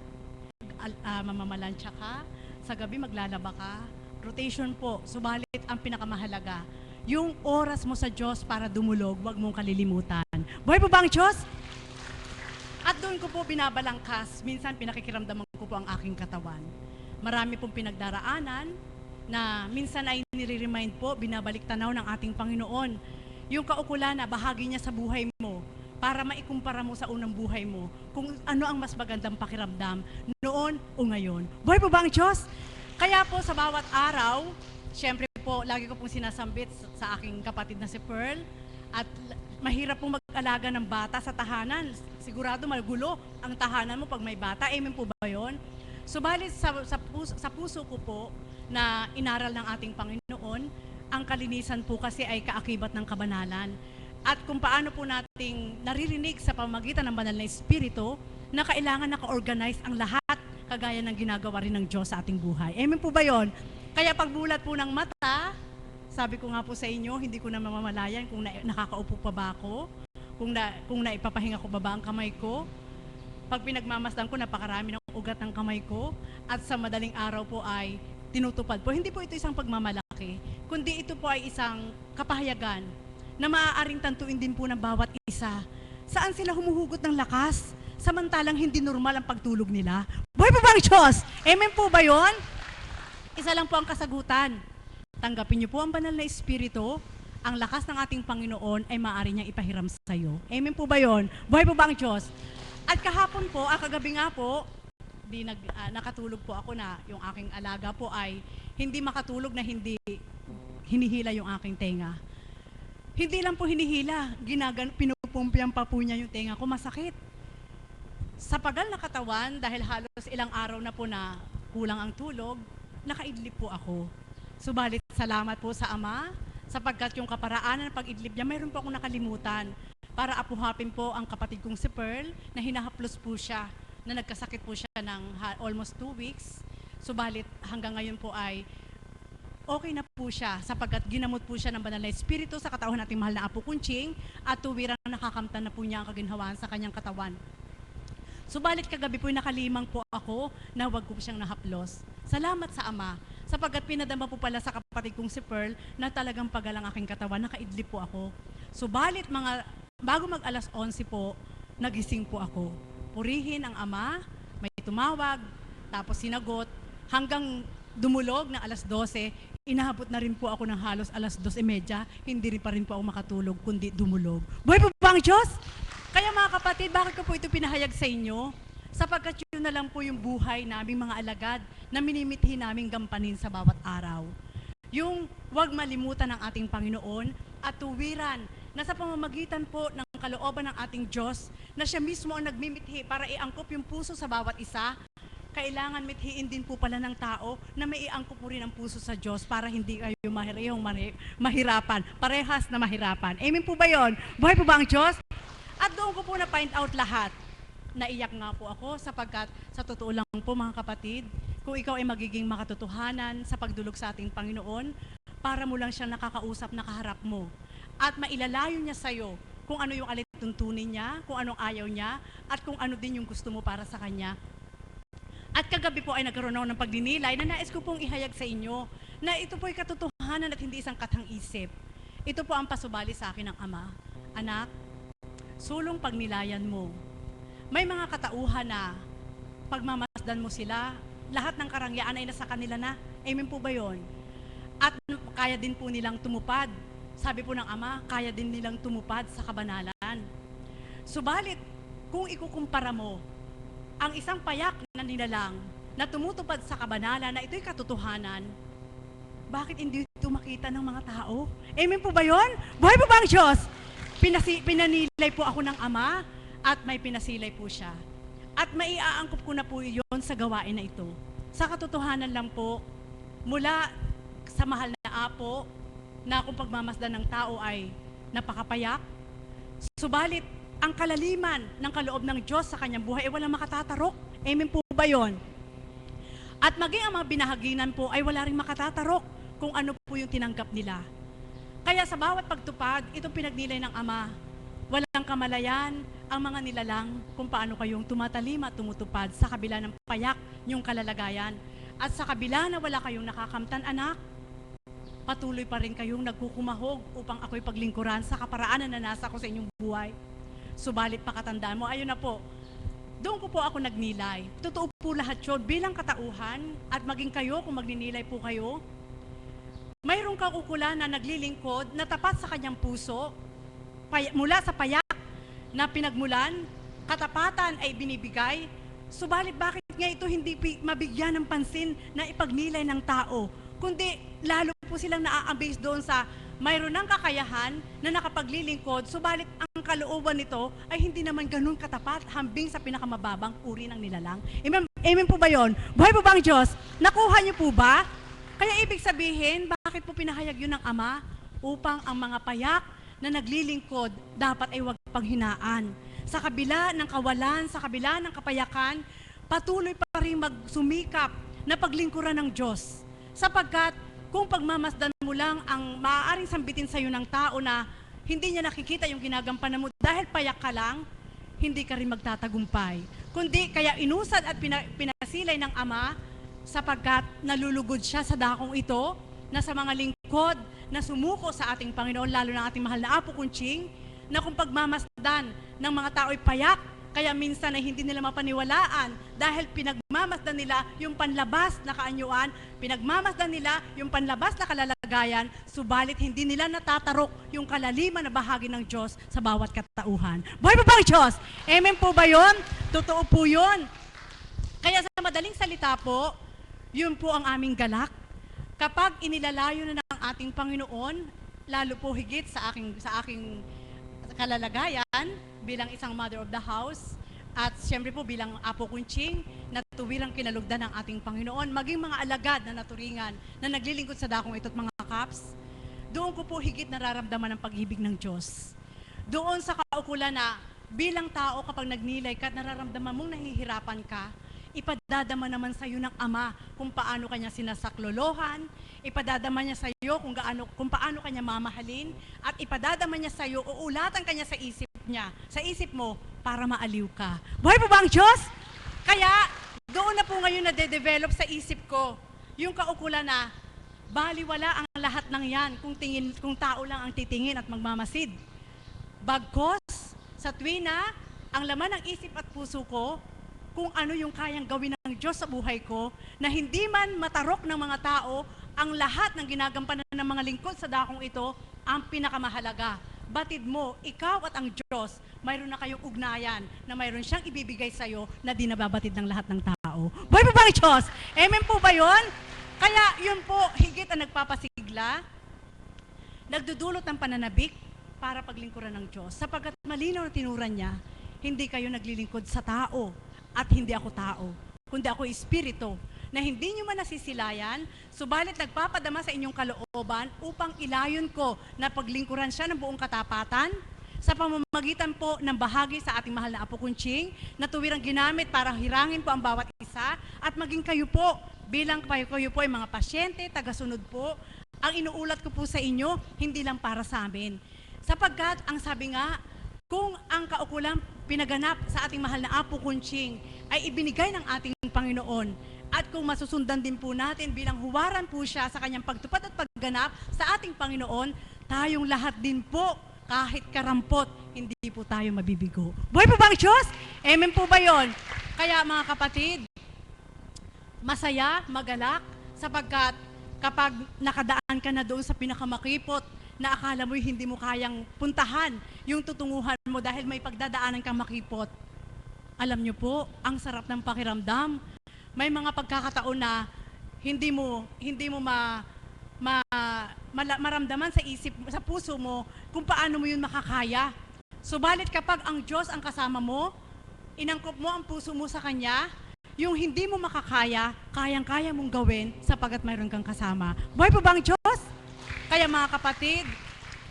mamamalansya ka, sa gabi maglalaba ka, rotation po, subalit ang pinakamahalaga, yung oras mo sa Diyos para dumulog, huwag mong kalilimutan. Buhay po ba ang Diyos? At doon ko po binabalangkas, minsan pinakikiramdaman ko po ang aking katawan. Marami pong pinagdaraanan na minsan ay nire-remind po, binabalik tanaw ng ating Panginoon, yung kaukulan na bahagi niya sa buhay mo para maikumpara mo sa unang buhay mo kung ano ang mas magandang pakiramdam noon o ngayon. Buhay po ba ang Diyos? Kaya po sa bawat araw, syempre po, lagi ko pong sinasambit sa aking kapatid na si Pearl at mahirap pong mag-alaga ng bata sa tahanan. Sigurado magulo ang tahanan mo pag may bata. Amen po ba yun? Subalit sa puso ko po na inaral ng ating Panginoon, ang kalinisan po kasi ay kaakibat ng kabanalan. At kung paano po nating naririnig sa pamamagitan ng banal na Espiritu na kailangan naka-organize ang lahat kagaya ng ginagawa rin ng Diyos sa ating buhay. Amen po ba yun? Kaya pagbulat po ng mata, sabi ko nga po sa inyo, hindi ko na mamamalayan kung nakakaupo pa ba ako, kung naipapahinga ko ba ang kamay ko. Pag pinagmamasdan ko, napakarami ng ugat ng kamay ko at sa madaling araw po ay tinutupad po. Hindi po ito isang pagmamalaki, kundi ito po ay isang kapahayagan na maaaring tantuin din po ng bawat isa. Saan sila humuhugot ng lakas, samantalang hindi normal ang pagtulog nila? Buhay po ba ang Diyos? Amen po ba yun? Isa lang po ang kasagutan. Tanggapin niyo po ang banal na Espiritu, ang lakas ng ating Panginoon ay maaari niyang ipahiram sa iyo. Amen po ba yun? Buhay po ba ang Diyos? At kahapon po, kagabi nga po, nakatulog po ako na yung aking alaga po ay hindi makatulog na hindi hinihila yung aking tenga. Hindi lang po hinihila, pinupumpiyan pa po niya yung tenga ko, masakit. Sa pagal na katawan, dahil halos ilang araw na po na kulang ang tulog, nakaidlip po ako. Subalit salamat po sa Ama, sapagkat yung kaparaanan ng pag-idlip niya, mayroon po akong nakalimutan para apuhapin po ang kapatid kong si Pearl na hinahaplos po siya, na nagkasakit po siya ng almost 2 weeks. Subalit hanggang ngayon po ay okay na po siya sapagkat ginamot po siya ng banal na Espiritu sa katawan nating mahal na Apo Kunching at tuwirang nakakamtan na po niya ang kaginhawaan sa kanyang katawan. Subalit kagabi po nakalimang po ako na wag ko siyang nahaplos. Salamat sa Ama sapagkat pinadama po pala sa kapatid kong si Pearl na talagang pagalang aking katawan, nakaidlip po ako. Subalit bago mag alas 11 po, nagising po ako. Purihin ang Ama, may tumawag, tapos sinagot, hanggang dumulog ng alas 12, inahabot na rin po ako ng halos alas 12:30, hindi rin pa rin po ako makatulog, kundi dumulog. Buhay po ba ang Diyos? Kaya mga kapatid, bakit ko po ito pinahayag sa inyo? Sapagkat yun na lang po yung buhay naming mga alagad na minimithi naming gampanin sa bawat araw. Yung huwag malimutan ng ating Panginoon at tuwiran na sa pamamagitan po ng kalooban ng ating Diyos na siya mismo ang nagmimithi para iangkop yung puso sa bawat isa kailangan mithiin din po pala ng tao na maiangkop mo rin ang puso sa Diyos para hindi kayo mahirapan. Parehas na mahirapan. Amen po ba yun? Buhay po ba ang Diyos? At doon ko po na-find out lahat. Naiyak nga po ako sapagkat sa totoo lang po mga kapatid, kung ikaw ay magiging makatotohanan sa pagdulog sa ating Panginoon, para mo lang siyang nakakausap, nakaharap mo. At mailalayo niya sa'yo kung ano yung alituntunin niya, kung anong ayaw niya, at kung ano din yung gusto mo para sa Kanya. At kagabi po ay nagkaroon ako ng pagdinilay na nais ko pong ihayag sa inyo na ito po ay katotohanan at hindi isang katang-isip. Ito po ang pasubali sa akin ng Ama. Anak, sulong pagnilayan mo. May mga katauhan na pagmamasdan mo sila, lahat ng karangyaan ay nasa kanila na. Amen po ba yun? At kaya din po nilang tumupad. Sabi po ng Ama, kaya din nilang tumupad sa kabanalan. Subalit, kung ikukumpara mo ang isang payak na nilalang na tumutupad sa kabanalan na ito'y katotohanan, bakit hindi ito makita ng mga tao? Amen po ba yun? Buhay po ba ang Diyos? Pinanilay po ako ng Ama at may pinasilay po siya. At maiaangkop ko na po yun sa gawain na ito. Sa katotohanan lang po, mula sa mahal na Apo, na kung pagmamasdan ng tao ay napakapayak, subalit ang kalaliman ng kaloob ng Diyos sa kanyang buhay ay walang makatatarok. Amen po ba yun? At maging ang mga binahaginan po ay wala rin makatatarok kung ano po yung tinanggap nila. Kaya sa bawat pagtupad, itong pinagnilay ng Ama, walang kamalayan ang mga nilalang kung paano kayong tumatalima at tumutupad sa kabila ng payak yung kalalagayan. At sa kabila na wala kayong nakakamtan, anak, patuloy pa rin kayong nagkukumahog upang ako'y paglingkuran sa kaparaanan na nasa ko sa inyong buhay. Subalit pakatandaan mo, ayun na po, doon ko po ako nagnilay. Totoo po lahat yun bilang katauhan at maging kayo kung magninilay po kayo. Mayroong kaukulan na naglilingkod na tapat sa kanyang puso, mula sa payak na pinagmulan, katapatan ay binibigay. Subalit bakit nga ito hindi mabigyan ng pansin na ipagnilay ng tao? Kundi lalo po silang naa-amaze doon sa mayroon ng kakayahan na nakapaglilingkod, subalit ang kalooban nito ay hindi naman ganun katapat, hambing sa pinakamababang uri ng nilalang. Amen po ba yun? Buhay po ba ang Diyos? Nakuha niyo po ba? Kaya ibig sabihin, bakit po pinahayag yun ng Ama? Upang ang mga payak na naglilingkod dapat ay huwag panghinaan. Sa kabila ng kawalan, sa kabila ng kapayakan, patuloy pa rin magsumikap na paglingkuran ng Diyos. Sapagkat kung pagmamasdan mo lang ang maaaring sambitin sa iyo ng tao na hindi niya nakikita yung ginagampanan mo dahil payak ka lang, hindi ka rin magtatagumpay. Kundi kaya inusad at pinasilay ng Ama sapagkat nalulugod siya sa dakong ito na sa mga lingkod na sumuko sa ating Panginoon, lalo na ating mahal na Apo Kunching, na kung pagmamasdan ng mga tao ay payak, kaya minsan ay hindi nila mapaniwalaan dahil pinagmamasdan nila yung panlabas na kaanyuan, pinagmamasdan nila yung panlabas na kalalagayan, subalit hindi nila natatarok yung kalaliman na bahagi ng Diyos sa bawat katauhan. Buhay po ba ang Diyos? Amen po ba yun? Totoo po yun. Kaya sa madaling salita po, yun po ang aming galak. Kapag inilalayo na ng ating Panginoon, lalo po higit sa aking kalalagayan, bilang isang mother of the house, at siyempre po bilang Apo Kunching, na tuwirang kinalugdan ng ating Panginoon, maging mga alagad na naturingan na naglilingkod sa dakong ito at mga kaps, doon ko po higit nararamdaman ang pag-ibig ng Diyos. Doon sa kaukulan na bilang tao kapag nagnilay ka at nararamdaman mong nahihirapan ka, ipadadama naman sa iyo ng Ama kung paano kanya sinasaklolohan, ipadadama niya sa iyo kung paano kanya mamahalin, at ipadadama niya sa iyo, uulatan kanya sa isip niya, sa isip mo, para maaliw ka. Buhay po ba ang Diyos? Kaya, doon na po ngayon nade-develop sa isip ko, yung kaukulan na, baliwala ang lahat ng yan kung tao lang ang titingin at magmamasid. Bagkos, sa tuwina, ang laman ng isip at puso ko, kung ano yung kayang gawin ng Diyos sa buhay ko, na hindi man matarok ng mga tao, ang lahat ng ginagampanan ng mga lingkod sa dakong ito, ang pinakamahalaga. Batid mo, ikaw at ang Diyos, mayroon na kayong ugnayan na mayroon siyang ibibigay sa iyo na di nababatid ng lahat ng tao. Buhay po ba ang Diyos? Amen po ba yun? Kaya yun po, higit ang nagpapasigla, nagdudulot ng pananabik para paglingkuran ng Diyos. Sapagkat malinaw na tinuran niya, hindi kayo naglilingkod sa tao at hindi ako tao, kundi ako espiritu, na hindi nyo man nasisilayan, subalit nagpapadama sa inyong kalooban upang ilayon ko na paglingkuran siya ng buong katapatan, sa pamamagitan po ng bahagi sa ating mahal na Apo Kunching, na tuwirang ginamit para hirangin po ang bawat isa, at maging kayo po, bilang kayo po ay mga pasyente, tagasunod po, ang inuulat ko po sa inyo, hindi lang para sa amin. Sapagkat, ang sabi nga, kung ang kaukulang pinaganap sa ating mahal na Apo Kunching ay ibinigay ng ating Panginoon, at kung masusundan din po natin bilang huwaran po siya sa kanyang pagtupad at pagganap sa ating Panginoon, tayong lahat din po, kahit karampot, hindi po tayo mabibigo. Buhay po ba ang Diyos? Amen po ba yun? Kaya mga kapatid, masaya, magalak, sapagkat kapag nakadaan ka na doon sa pinakamakipot, na akala mo'y hindi mo kayang puntahan yung tutunguhan mo dahil may pagdadaanan kang makipot. Alam nyo po, ang sarap ng pakiramdam. May mga pagkakataon na hindi mo maramdaman sa isip, sa puso mo kung paano mo yun makakaya. Subalit kapag ang Diyos ang kasama mo, inangkop mo ang puso mo sa Kanya, yung hindi mo makakaya, kayang-kaya mong gawin sapagkat mayroon kang kasama. Buhay po ba ang Diyos? Kaya mga kapatid,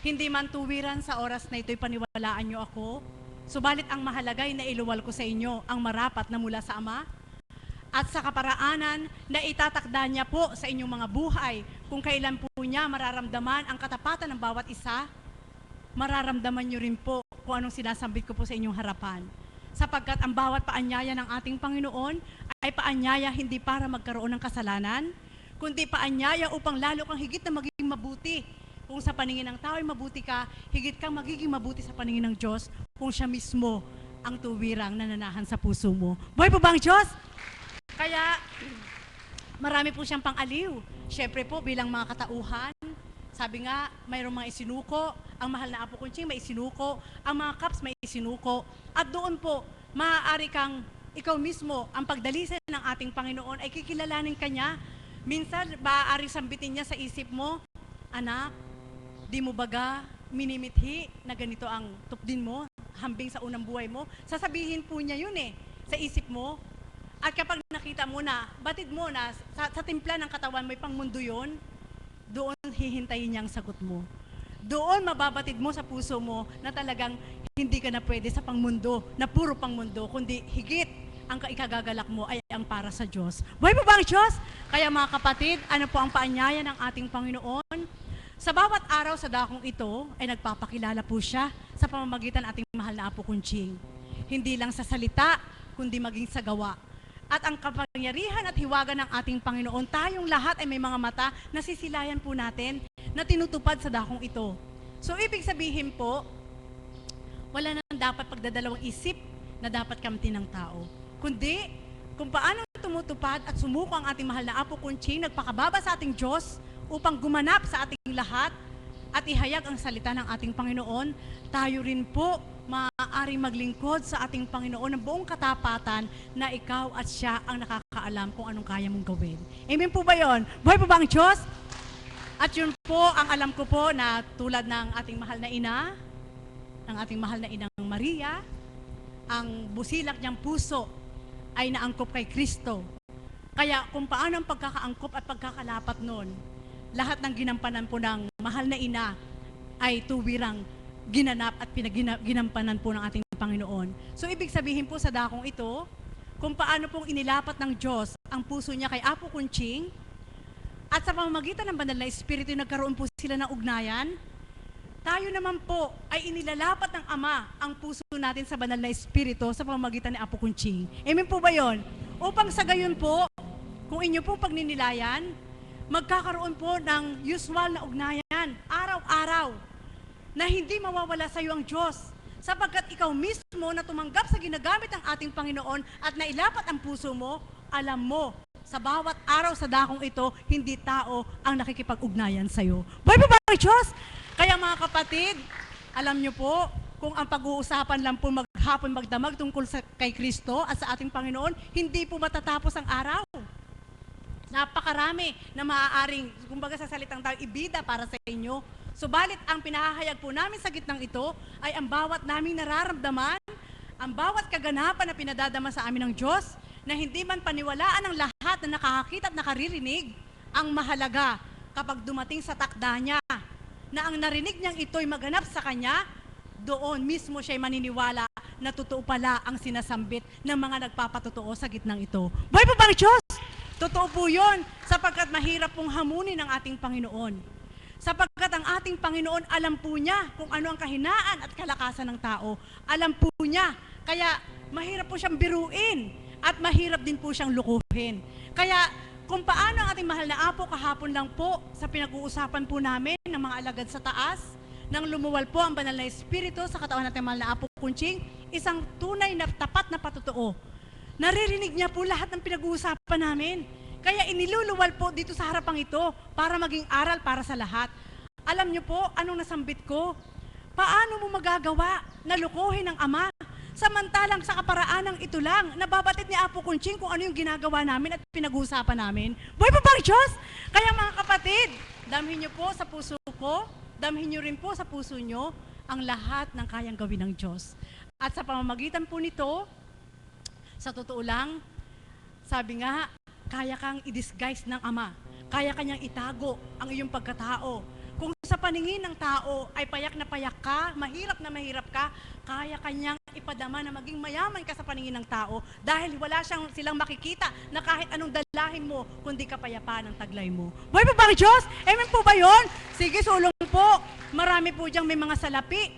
hindi man tuwiran sa oras na ito'y paniwalaan nyo ako, subalit ang mahalaga ay nailuwal ko sa inyo ang marapat na mula sa Ama, at sa kaparaanan na itatakda niya po sa inyong mga buhay, kung kailan po niya mararamdaman ang katapatan ng bawat isa, mararamdaman niyo rin po kung anong sinasambit ko po sa inyong harapan. Sapagkat ang bawat paanyaya ng ating Panginoon ay paanyaya hindi para magkaroon ng kasalanan, kundi paanyaya upang lalo kang higit na magiging mabuti. Kung sa paningin ng tao ay mabuti ka, higit kang magiging mabuti sa paningin ng Diyos kung siya mismo ang tuwirang nananahan sa puso mo. Buhay po ba ang Diyos? Kaya, marami po siyang pang-aliw. Siyempre po, bilang mga katauhan, sabi nga, mayroong mga isinuko, ang mahal na Apo Kunching may isinuko, ang mga kaps may isinuko, at doon po, maaari kang, ikaw mismo, ang pagdalisan ng ating Panginoon ay kikilalanin ka niya. Minsan, maaari sambitin niya sa isip mo, anak, di mo baga minimithi na ganito ang tupdin mo, hambing sa unang buhay mo. Sasabihin po niya yun sa isip mo. At kapag nakita mo na, batid mo na, sa timpla ng katawan may pangmundo yun, doon hihintayin niya ang sagot mo. Doon mababatid mo sa puso mo na talagang hindi ka na pwede sa pangmundo, na puro pangmundo, kundi higit ang ikagagalak mo ay ang para sa Diyos. Buhay po ba ang Diyos? Kaya mga kapatid, ano po ang paanyaya ng ating Panginoon? Sa bawat araw sa dakong ito ay nagpapakilala po siya sa pamamagitan ating mahal na Apo Kunching. Hindi lang sa salita, kundi maging sa gawa. At ang kapangyarihan at hiwaga ng ating Panginoon, tayong lahat ay may mga mata na sisilayan po natin na tinutupad sa dakong ito. So ibig sabihin po, wala nang dapat pagdadalawang isip na dapat kamtin ng tao. Kundi, kung paano tumutupad at sumuko ang ating mahal na Apo Kunching, nagpakababa sa ating Diyos upang gumanap sa ating lahat at ihayag ang salita ng ating Panginoon, tayo rin po maaaring maglingkod sa ating Panginoon ng buong katapatan na ikaw at siya ang nakakaalam kung anong kaya mong gawin. Amen po ba yun? Buhay po ba ang Diyos? At yun po ang alam ko po na tulad ng ating mahal na ina, ng ating mahal na inang Maria, ang busilak niyang puso ay naangkop kay Kristo. Kaya kung paano ang pagkakaangkop at pagkakalapat nun, lahat ng ginampanan po ng mahal na ina ay tuwirang ginanap at ginampanan po ng ating Panginoon. So ibig sabihin po sa dakong ito, kung paano pong inilapat ng Diyos ang puso niya kay Apo Kunching, at sa pamamagitan ng banal na Espiritu nagkaroon po sila ng ugnayan, tayo naman po ay inilalapat ng Ama ang puso natin sa banal na Espiritu sa pamamagitan ni Apo Kunching. Amen po ba yun? Upang sa gayon po, kung inyo pong pagninilayan, magkakaroon po ng usual na ugnayan, araw-araw, na hindi mawawala sa iyo ang Diyos. Sapagkat ikaw mismo na tumanggap sa ginagamit ng ating Panginoon at nailapat ang puso mo, alam mo, sa bawat araw sa dakong ito, hindi tao ang nakikipag-ugnayan sa iyo. Buhay po ba ang Diyos? Kaya mga kapatid, alam nyo po, kung ang pag-uusapan lang po maghapon magdamag tungkol kay Kristo at sa ating Panginoon, hindi po matatapos ang araw. Napakarami na maaaring, kumbaga sa salitang tao, ibida para sa inyo. Subalit ang pinahahayag po namin sa gitnang ito ay ang bawat naming nararamdaman, ang bawat kaganapan na pinadadama sa amin ng Diyos na hindi man paniwalaan ng lahat na nakakakita at nakaririnig, ang mahalaga kapag dumating sa takda niya na ang narinig niyang ito'y maganap sa kanya, doon mismo siya'y maniniwala na totoo pala ang sinasambit ng mga nagpapatotoo sa gitnang ito. Buhay po bang Diyos? Totoo po yun, sapagkat mahirap pong hamunin ng ating Panginoon. Sapagkat ang ating Panginoon, alam po niya kung ano ang kahinaan at kalakasan ng tao. Alam po niya, kaya mahirap po siyang biruin at mahirap din po siyang lukuhin. Kaya kung paano ang ating mahal na Apo kahapon lang po sa pinag-uusapan po namin ng mga alagad sa taas, nang lumuwal po ang banal na Espiritu sa katawan natin mahal na Apo Kunching, isang tunay na tapat na patotoo. Naririnig niya po lahat ng pinag-uusapan namin. Kaya iniluluwal po dito sa harapang ito para maging aral para sa lahat. Alam niyo po, anong nasambit ko? Paano mo magagawa na lukuhin ng Ama? Samantalang sa kaparaanang ito lang, nababatid ni Apo Kunching kung ano yung ginagawa namin at pinag-uusapan namin. Buhay po bang Diyos? Kaya mga kapatid, damhin niyo po sa puso ko, damhin niyo rin po sa puso niyo ang lahat ng kayang gawin ng Diyos. At sa pamamagitan po nito, sa totoo lang, sabi nga, kaya kang i-disguise ng Ama. Kaya kanyang itago ang iyong pagkatao. Kung sa paningin ng tao ay payak na payak ka, mahirap na mahirap ka, kaya kanyang ipadama na maging mayaman ka sa paningin ng tao dahil wala silang makikita na kahit anong dalahin mo, kundi kapayapaan ang taglay mo. Buhay po ba ang Diyos? Amen po ba yun? Sige, sulong po. Marami po diyang may mga salapi.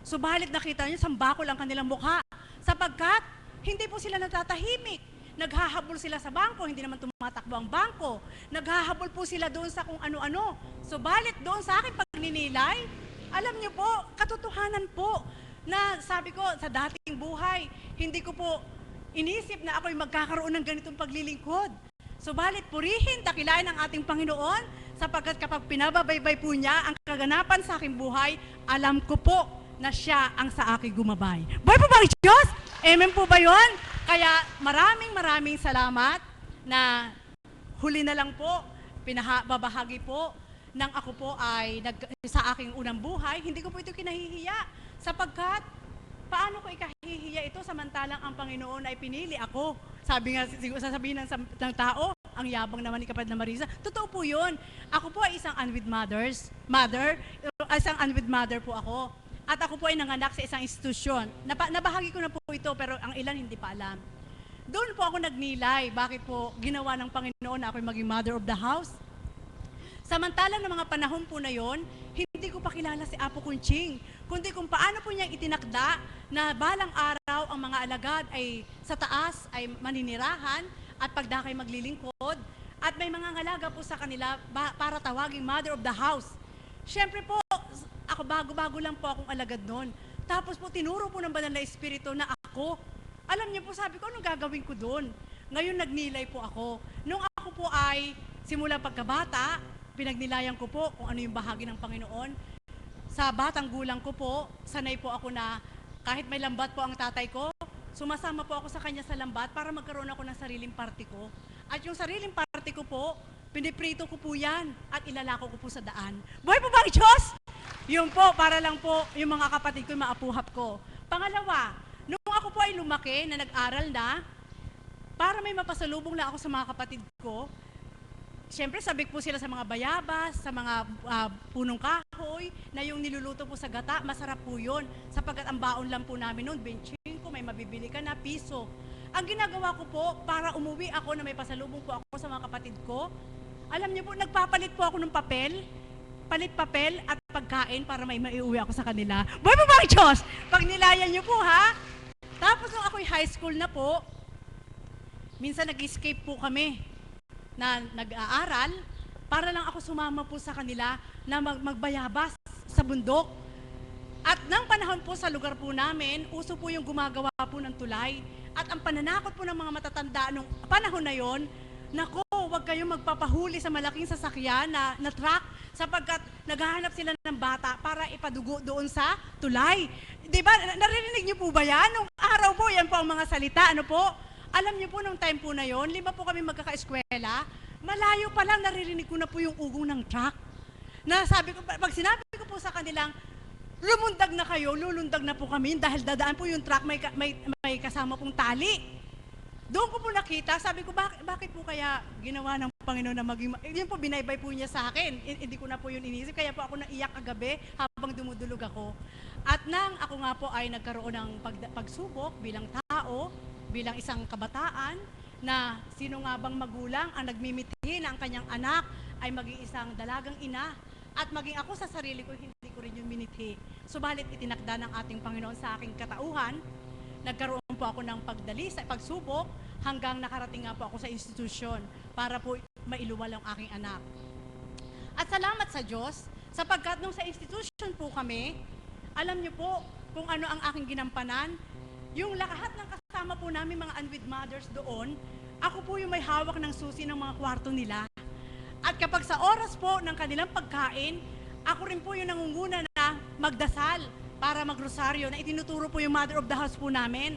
Subalit nakita niyo, sambakol ang kanilang mukha. Sapagkat, hindi po sila nagtatahimik. Naghahabol sila sa bangko, hindi naman tumatakbo ang bangko. Naghahabol po sila doon sa kung ano-ano. Subalit doon sa aking pagninilay, alam niyo po, katotohanan po, na sabi ko sa dating buhay, hindi ko po inisip na ako'y magkakaroon ng ganitong paglilingkod. Subalit purihin, dakilain ang ating Panginoon, sapagkat kapag pinababaybay po niya ang kaganapan sa aking buhay, alam ko po na siya ang sa aking gumabay. Buhay po ba ang Diyos? Amen po ba yun? Kaya maraming salamat na huli na lang po, babahagi po nang ako po ay sa aking unang buhay, hindi ko po ito kinahihiya. Sapagkat, paano ko ikahihiya ito samantalang ang Panginoon ay pinili ako? Sabi nga, sasabihin ng tao, ang yabang naman ni kapatid na Marisa. Totoo po yun. Ako po ay isang unwed mother po ako. At ako po ay nanganak sa isang institusyon. Nabahagi ko na po ito, pero ang ilan hindi pa alam. Doon po ako nagnilay. Bakit po ginawa ng Panginoon na ako'y maging mother of the house? Samantalang ng mga panahon po na yon, hindi ko pa kilala si Apo Kunching, kundi kung paano po niyang itinakda na balang araw ang mga alagad ay sa taas ay maninirahan at pagdakay maglilingkod at may mga ngalaga po sa kanila para tawaging mother of the house. Siyempre po, ako bago-bago lang po akong alagad noon. Tapos po tinuro po ng banal na Espiritu na ako. Alam niyo po, sabi ko, anong gagawin ko doon? Ngayon nagnilay po ako. Nung ako po ay simula pagkabata, pinagnilayan ko po kung ano yung bahagi ng Panginoon. Sa batang gulang ko po, sanay po ako na kahit may lambat po ang tatay ko, sumasama po ako sa kanya sa lambat para magkaroon ako ng sariling party ko. At yung sariling party ko po, piniprito ko po yan at ilalako ko po sa daan. Buhay po ba ang Diyos? Yun po, para lang po yung mga kapatid ko maapuhap ko. Pangalawa, nung ako po ay lumaki na nag-aral na, para may mapasalubong lang ako sa mga kapatid ko, siyempre sabik po sila sa mga bayabas, sa mga punong kahoy, na yung niluluto po sa gata, masarap po yun. Sapagkat ang baon lang po namin noon, 25, may mabibili ka na, piso. Ang ginagawa ko po, para umuwi ako na may pasalubong po ako sa mga kapatid ko, alam niyo po, nagpapalit po ako ng papel, palit papel at pagkain para may maiuwi ako sa kanila. Buhay po ba ang Diyos? Pag nilayan niyo po ha. Tapos nung ako'y high school na po, minsan nag-escape po kami na nag-aaral para lang ako sumama po sa kanila na magbayabas sa bundok. At nang panahon po sa lugar po namin, uso po yung gumagawa po ng tulay. At ang pananakot po ng mga matatanda nung panahon na yon, nako, huwag kayong magpapahuli sa malaking sasakyan na truck sapagkat naghahanap sila ng bata para ipadugo doon sa tulay. Diba, naririnig niyo po ba yan? Nung araw po, yan po ang mga salita. Ano po? Alam niyo po, nung time po na yon, 5 po kami magkaka-eskwela, malayo pa lang naririnig ko na po yung ugong ng truck. Na sabi ko, pag sinabi ko po sa kanilang, lumundag na kayo, lulundag na po kami dahil dadaan po yung truck, may kasama pong tali. Doon ko po nakita, sabi ko, bakit po kaya ginawa ng Panginoon na maging, yun po, binaybay po niya sa akin. Hindi ko na po yun inisip, kaya po ako naiyak kagabi habang dumudulog ako. At nang ako nga po ay nagkaroon ng pagsubok bilang tao, bilang isang kabataan, na sino nga bang magulang ang nagmimiti na ang kanyang anak ay maging isang dalagang ina, at maging ako sa sarili ko, hindi ko rin yung miniti. Subalit itinakda ng ating Panginoon sa aking katauhan, nagkaroon po ako ng pagsubok, hanggang nakarating nga po ako sa institusyon para po mailuwal ang aking anak. At salamat sa Diyos, sapagkat nung sa institusyon po kami, alam niyo po kung ano ang aking ginampanan, yung lahat ng kasama po namin mga unwed mothers doon, ako po yung may hawak ng susi ng mga kwarto nila. At kapag sa oras po ng kanilang pagkain, ako rin po yung nangunguna na magdasal para magrosaryo, na itinuturo po yung mother of the house po namin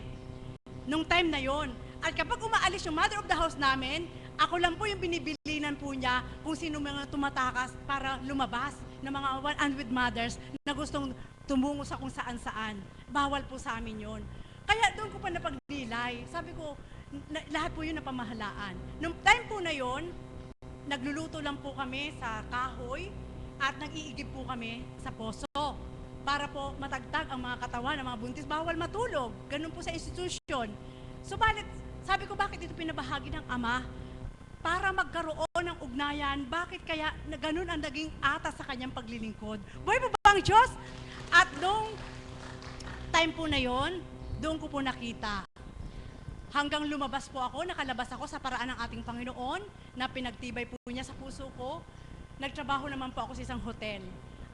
nung time na yon. At kapag umaalis yung mother of the house namin, ako lang po yung binibilinan po niya kung sino mga tumatakas para lumabas ng mga unwed mothers na gustong tumungo sa kung saan-saan. Bawal po sa amin yon. Kaya doon ko pa napagnilay. Sabi ko, lahat po yun na pamahalaan. Nung time po na yon, nagluluto lang po kami sa kahoy at nag-iigib po kami sa poso para po matagtag ang mga katawan ng mga buntis. Bawal matulog. Ganun po sa institusyon. Subalit, sabi ko, bakit ito pinabahagi ng Ama? Para magkaroon ng ugnayan, bakit kaya na ganun ang naging atas sa kanyang paglilingkod? Buhay po ba ang Diyos? At nung time po na yon, doon ko po nakita. Hanggang lumabas po ako, nakalabas ako sa paraan ng ating Panginoon na pinagtibay po niya sa puso ko. Nagtrabaho naman po ako sa isang hotel.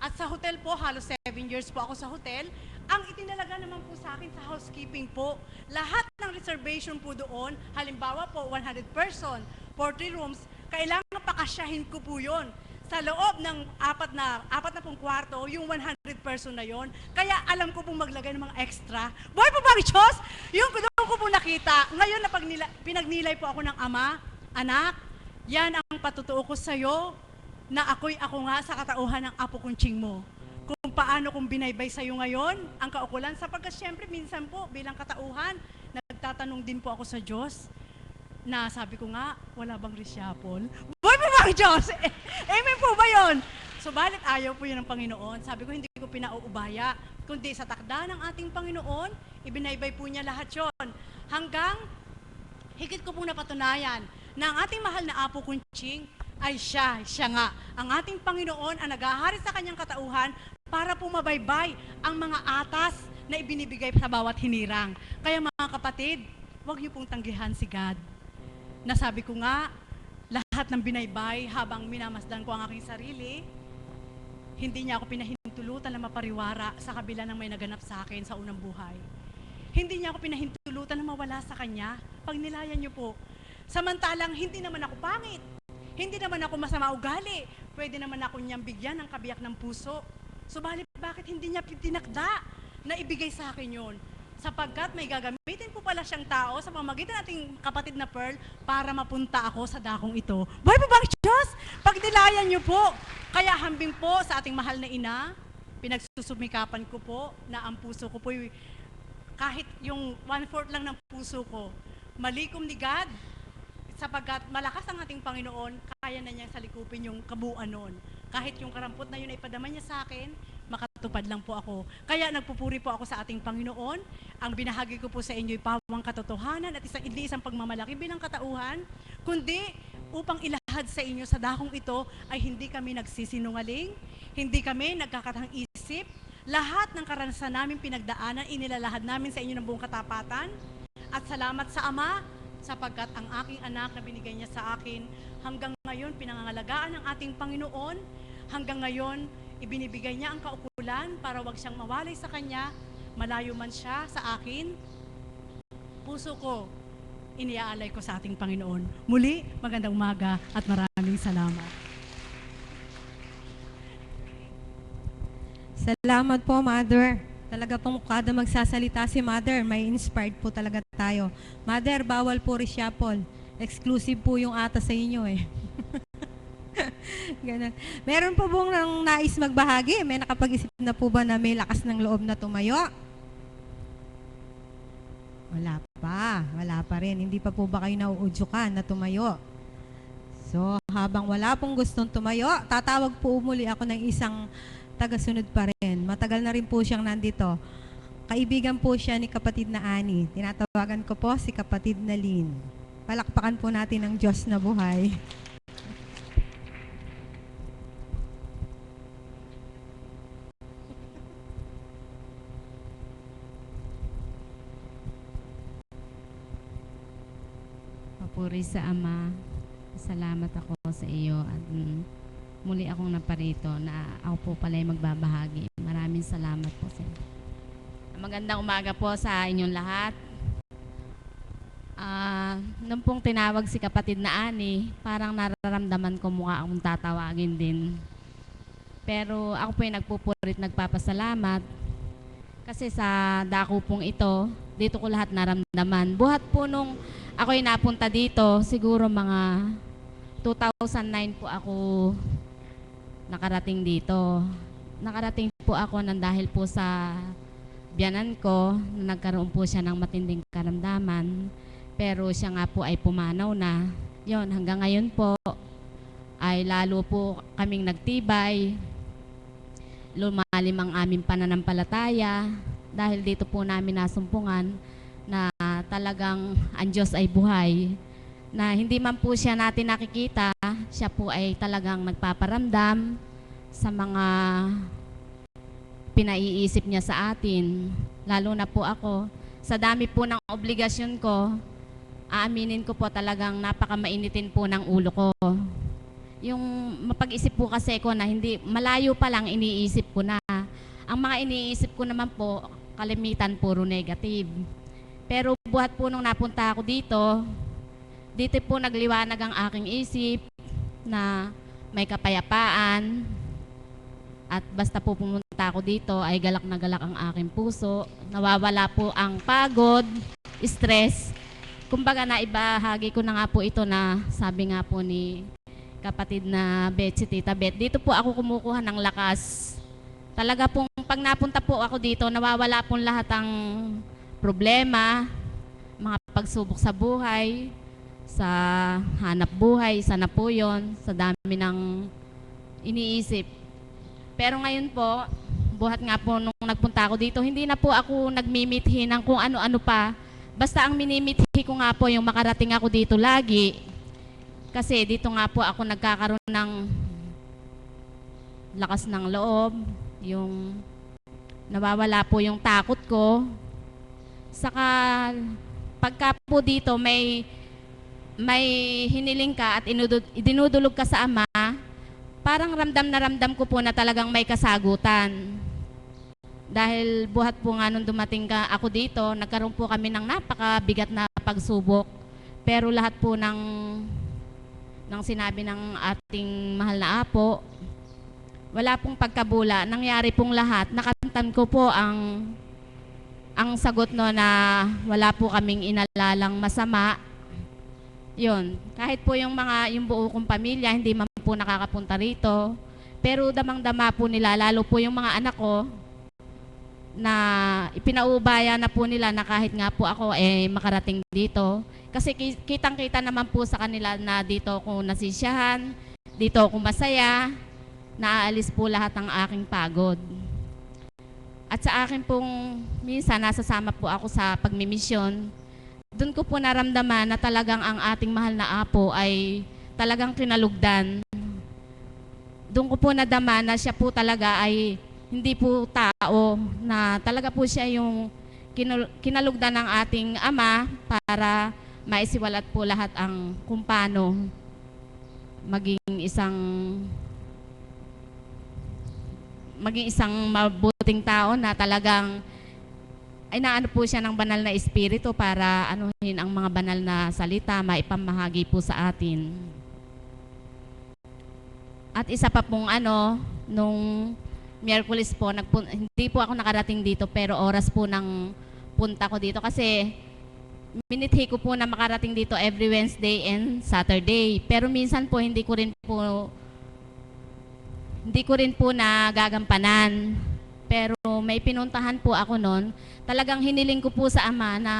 At sa hotel po, halos 7 years po ako sa hotel. Ang itinalaga naman po sa akin sa housekeeping po, lahat ng reservation po doon, halimbawa po 100 person, 40 rooms, kailangan pakasyahin ko po yun. Sa loob ng apat na pong kwarto, yung 100 person na yon. Kaya alam ko pong maglagay ng mga extra. Buhay po ba ang Diyos? Yung doon ko po nakita. Ngayon na pinagnilay po ako ng Ama, anak, yan ang patutuo ko sa'yo, na ako nga sa katauhan ng apo kunching mo. Kung paano kong binaybay sa'yo ngayon, ang kaukulan, sapagkat syempre minsan po bilang katauhan, nagtatanong din po ako sa Diyos, na sabi ko nga, wala bang reshuffle? Buhay po ba ang Diyos? Amen po ba yun? Subalit ayaw po yun ng Panginoon. Sabi ko, hindi ko pinauubaya, kundi sa takda ng ating Panginoon, ibinaybay po niya lahat yon. Hanggang higit ko po napatunayan na ang ating mahal na Apo Kunching ay siya nga. Ang ating Panginoon ang naghahari sa kanyang katauhan para po mabaybay ang mga atas na ibinibigay sa bawat hinirang. Kaya mga kapatid, huwag niyo pong tanggihan si God. Nasabi ko nga, lahat ng binaybay habang minamasdan ko ang aking sarili, hindi niya ako pinahintulutan na mapariwara sa kabila ng may naganap sa akin sa unang buhay. Hindi niya ako pinahintulutan na mawala sa kanya. Pag nilayan niyo po, samantalang hindi naman ako pangit, hindi naman ako masama ugali, pwede naman ako niyang bigyan ng kabiyak ng puso. Subalit bakit hindi niya tinakda na ibigay sa akin yun? Sapagkat may gagamitin po pala siyang tao sa pamamagitan nating kapatid na Pearl para mapunta ako sa dakong ito. Buhay po ba ang Diyos? Pagnilayan niyo po. Kaya hambing po sa ating mahal na ina, pinagsusumikapan ko po na ang puso ko po, kahit yung 1/4 lang ng puso ko, malikom ni God, sapagkat malakas ang ating Panginoon, kaya na niyang salikupin yung kabuuan noon. Kahit yung karampot na yun ay padama niya sa akin, makatupad lang po ako. Kaya nagpupuri po ako sa ating Panginoon. Ang binahagi ko po sa inyo ay pawang katotohanan at isang pagmamalaki bilang katauhan, kundi upang ilahad sa inyo sa dakong ito ay hindi kami nagsisinungaling, hindi kami nagkakatang isip. Lahat ng karanasan namin pinagdaanan, inilalahad namin sa inyo ng buong katapatan. At salamat sa Ama, sapagkat ang aking anak na binigay niya sa akin, hanggang ngayon pinangangalagaan ng ating Panginoon, hanggang ngayon ibinibigay niya ang kaukulan para wag siyang mawalay sa kanya, malayo man siya sa akin. Puso ko, iniaalay ko sa ating Panginoon. Muli, magandang umaga at maraming salamat. Salamat po, Mother. Talaga pong kada magsasalita si Mother, may inspired po talaga tayo. Mother, bawal po reshuffle. Exclusive po yung ata sa inyo eh. Ganun. Meron po bang nais magbahagi? May nakapag-isip na po ba na may lakas ng loob na tumayo? Wala pa. Wala pa rin. Hindi pa po ba kayo nauudyukan na tumayo? So, habang wala pong gustong tumayo, tatawag po muli ako ng isang tagasunod pa rin. Matagal na rin po siyang nandito. Kaibigan po siya ni kapatid na Ani. Tinatawagan ko po si kapatid na Lynn. Palakpakan po natin ang Diyos na buhay. Papuri sa Ama, salamat ako sa iyo at muli akong naparito na ako po pala ay magbabahagi. Maraming salamat po sa inyo. Magandang umaga po sa inyong lahat. Nung pong tinawag si kapatid na Ani, parang nararamdaman ko mukha akong tatawagin din. Pero ako po ay nagpupurit, nagpapasalamat. Kasi sa dako pong ito, dito ko lahat naramdaman. Buhat po nung ako'y napunta dito, siguro mga 2009 po ako nakarating dito. Nakarating po ako nang dahil po sa biyanan ko, na nagkaroon po siya ng matinding karamdaman. Pero siya nga po ay pumanaw na. Yon, hanggang ngayon po ay lalo po kaming nagtibay. Lumalim ang aming pananampalataya dahil dito po namin nasumpungan na talagang ang Diyos ay buhay. Na hindi man po siya natin nakikita, siya po ay talagang nagpaparamdam sa mga pinaiisip niya sa atin. Lalo na po ako, sa dami po ng obligasyon ko, aaminin ko po talagang napakamainitin po ng ulo ko. Yung mapag-isip po kasi ko na hindi, malayo pa lang iniisip ko na. Ang mga iniisip ko naman po, kalimitan puro negative. Pero buhat po nung napunta ako dito po nagliwanag ang aking isip na may kapayapaan. At basta po pumunta ako dito ay galak na galak ang aking puso. Nawawala po ang pagod, stress. Kumbaga naibahagi ko na nga po ito na sabi nga po ni kapatid na Bet, si Tita Bet, dito po ako kumukuha ng lakas. Talaga pong pag napunta po ako dito, nawawala pong lahat ang problema, mga pagsubok sa buhay, sa hanap buhay, sana po yun, sa dami ng iniisip. Pero ngayon po, buhat nga po nung nagpunta ako dito, hindi na po ako nagmimithi ng kung ano-ano pa. Basta ang minimithi ko nga po yung makarating ako dito lagi. Kasi dito nga po ako nagkakaroon ng lakas ng loob, yung nawawala po yung takot ko. Saka pagka po dito may hiniling ka at idinudulog ka sa Ama, parang ramdam na ramdam ko po na talagang may kasagutan. Dahil buhat po nga nung dumating ako dito, nagkaroon po kami ng napakabigat na pagsubok. Pero lahat po ng sinabi ng ating mahal na Apo, wala pong pagkabula, nangyari pong lahat. Nakamtan ko po ang sagot no na wala po kaming inalalang masama. Yun, kahit po yung buo kong pamilya, hindi man po nakakapunta rito. Pero damang-dama po nila, lalo po yung mga anak ko, na ipinaubaya na po nila na kahit nga po ako makarating dito. Kasi kitang-kita naman po sa kanila na dito ako nasisiyahan, dito ako masaya, naaalis po lahat ng aking pagod. At sa akin pong minsan nasasama po ako sa pagmimisyon, doon ko po naramdaman na talagang ang ating mahal na Apo ay talagang kinalugdan. Doon ko po nadama na siya po talaga ay hindi po tao, na talaga po siya yung kinalugdan ng ating Ama para maisiwalat po lahat ang kung paano maging isang mabuting tao na talagang ay naano po siya ng banal na espiritu para anuhin ang mga banal na salita, maipamahagi po sa atin. At isa pa pong nung Miyerkules po, hindi po ako nakarating dito pero oras po ng punta ko dito kasi minithi ko po na makarating dito every Wednesday and Saturday. Pero minsan po hindi ko rin po nagagampanan. Pero may pinuntahan po ako noon. Talagang hiniling ko po sa Ama na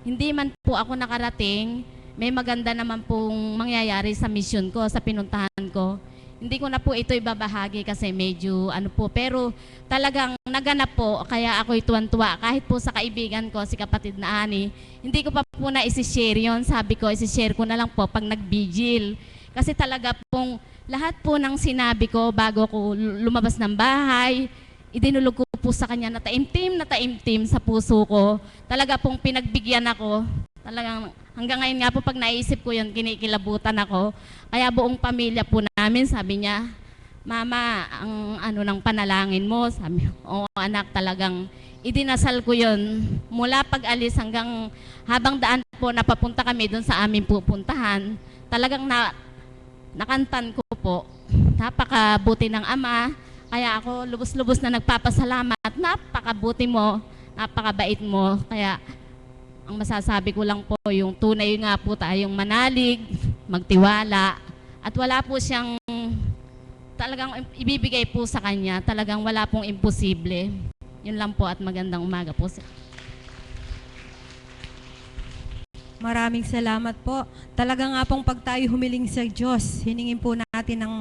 hindi man po ako nakarating, may maganda naman pong mangyayari sa mission ko, sa pinuntahan ko. Hindi ko na po ito ibabahagi kasi medyo ano po, pero talagang naganap po, kaya ako'y tuwan-tuwa. Kahit po sa kaibigan ko, si kapatid na Ani, hindi ko pa po na isi-share yun. Sabi ko, isi-share ko na lang po pag nag-vigil. Kasi talaga pong lahat po ng sinabi ko bago ko lumabas ng bahay, idinulog ko po sa kanya na taimtim sa puso ko. Talaga pong pinagbigyan ako. Talagang hanggang ngayon nga po pag naisip ko yun, kinikilabutan ako. Kaya buong pamilya po namin, sabi niya, Mama, ang ano ng panalangin mo, sabi ko, oo anak, talagang idinasal ko yun. Mula pag-alis hanggang habang daan po napapunta kami doon sa aming pupuntahan, talagang nakantan ko po. Napakabuti ng Ama. Kaya ako lubos-lubos na nagpapasalamat. Napakabuti mo, napakabait mo. Kaya ang masasabi ko lang po, yung tunay nga po tayong manalig, magtiwala, at wala po siyang talagang ibibigay po sa kanya. Talagang wala pong imposible. Yun lang po at magandang umaga po. Maraming salamat po. Talaga nga pong pag tayo humiling sa Diyos, hiningin po natin ng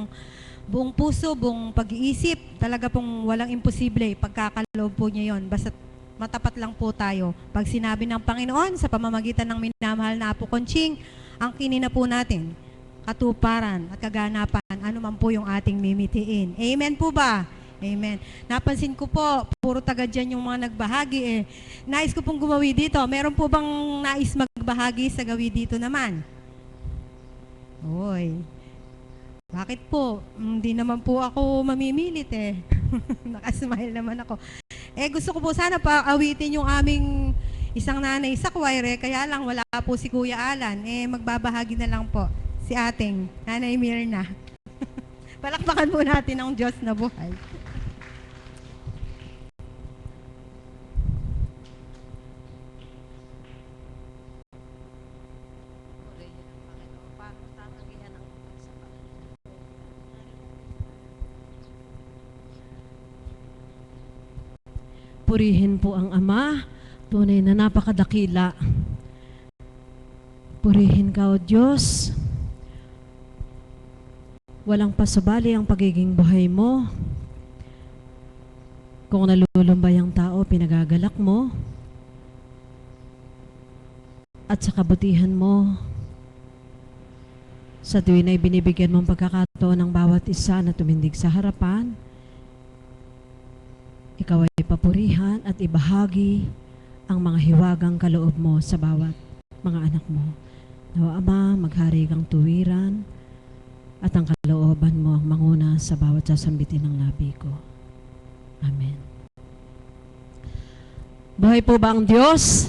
buong puso, buong pag-iisip. Talaga pong walang imposible. Pagkakaloob po niya yon. Basta matapat lang po tayo. Pag sinabi ng Panginoon sa pamamagitan ng minamahal na Apo Conching, ang kinina po natin, katuparan at kaganapan, ano man po yung ating mimitiin. Amen po ba? Amen. Napansin ko po, puro taga dyan yung mga nagbahagi eh. Nais ko pong gumawi dito. Meron po bang nais magbahagi sa gawi dito naman? Oy. Bakit po? Hindi naman po ako mamimilit eh. Nakasmile naman ako. Eh gusto ko po sana pa-awitin yung aming isang nanay sa choir eh. Kaya lang wala po si Kuya Alan. Eh magbabahagi na lang po si ating Nanay Mirna. Palakpakan po natin ang Diyos na buhay. Purihin po ang Ama, tunay na napakadakila. Purihin ka, O Diyos. Walang pasubali ang pagiging buhay mo. Kung nalulumbay ang tao, pinagagalak mo. At sa kabutihan mo, sa tuwin ay binibigyan mong pagkakataon ng bawat isa na tumindig sa harapan, ikaw ay papurihan at ibahagi ang mga hiwagang kaloob mo sa bawat mga anak mo. Nawa Ama, maghari kang tuwiran at ang kalooban mo ang manguna sa bawat sasambitin ng labi ko. Amen. Buhay po ba ang Diyos?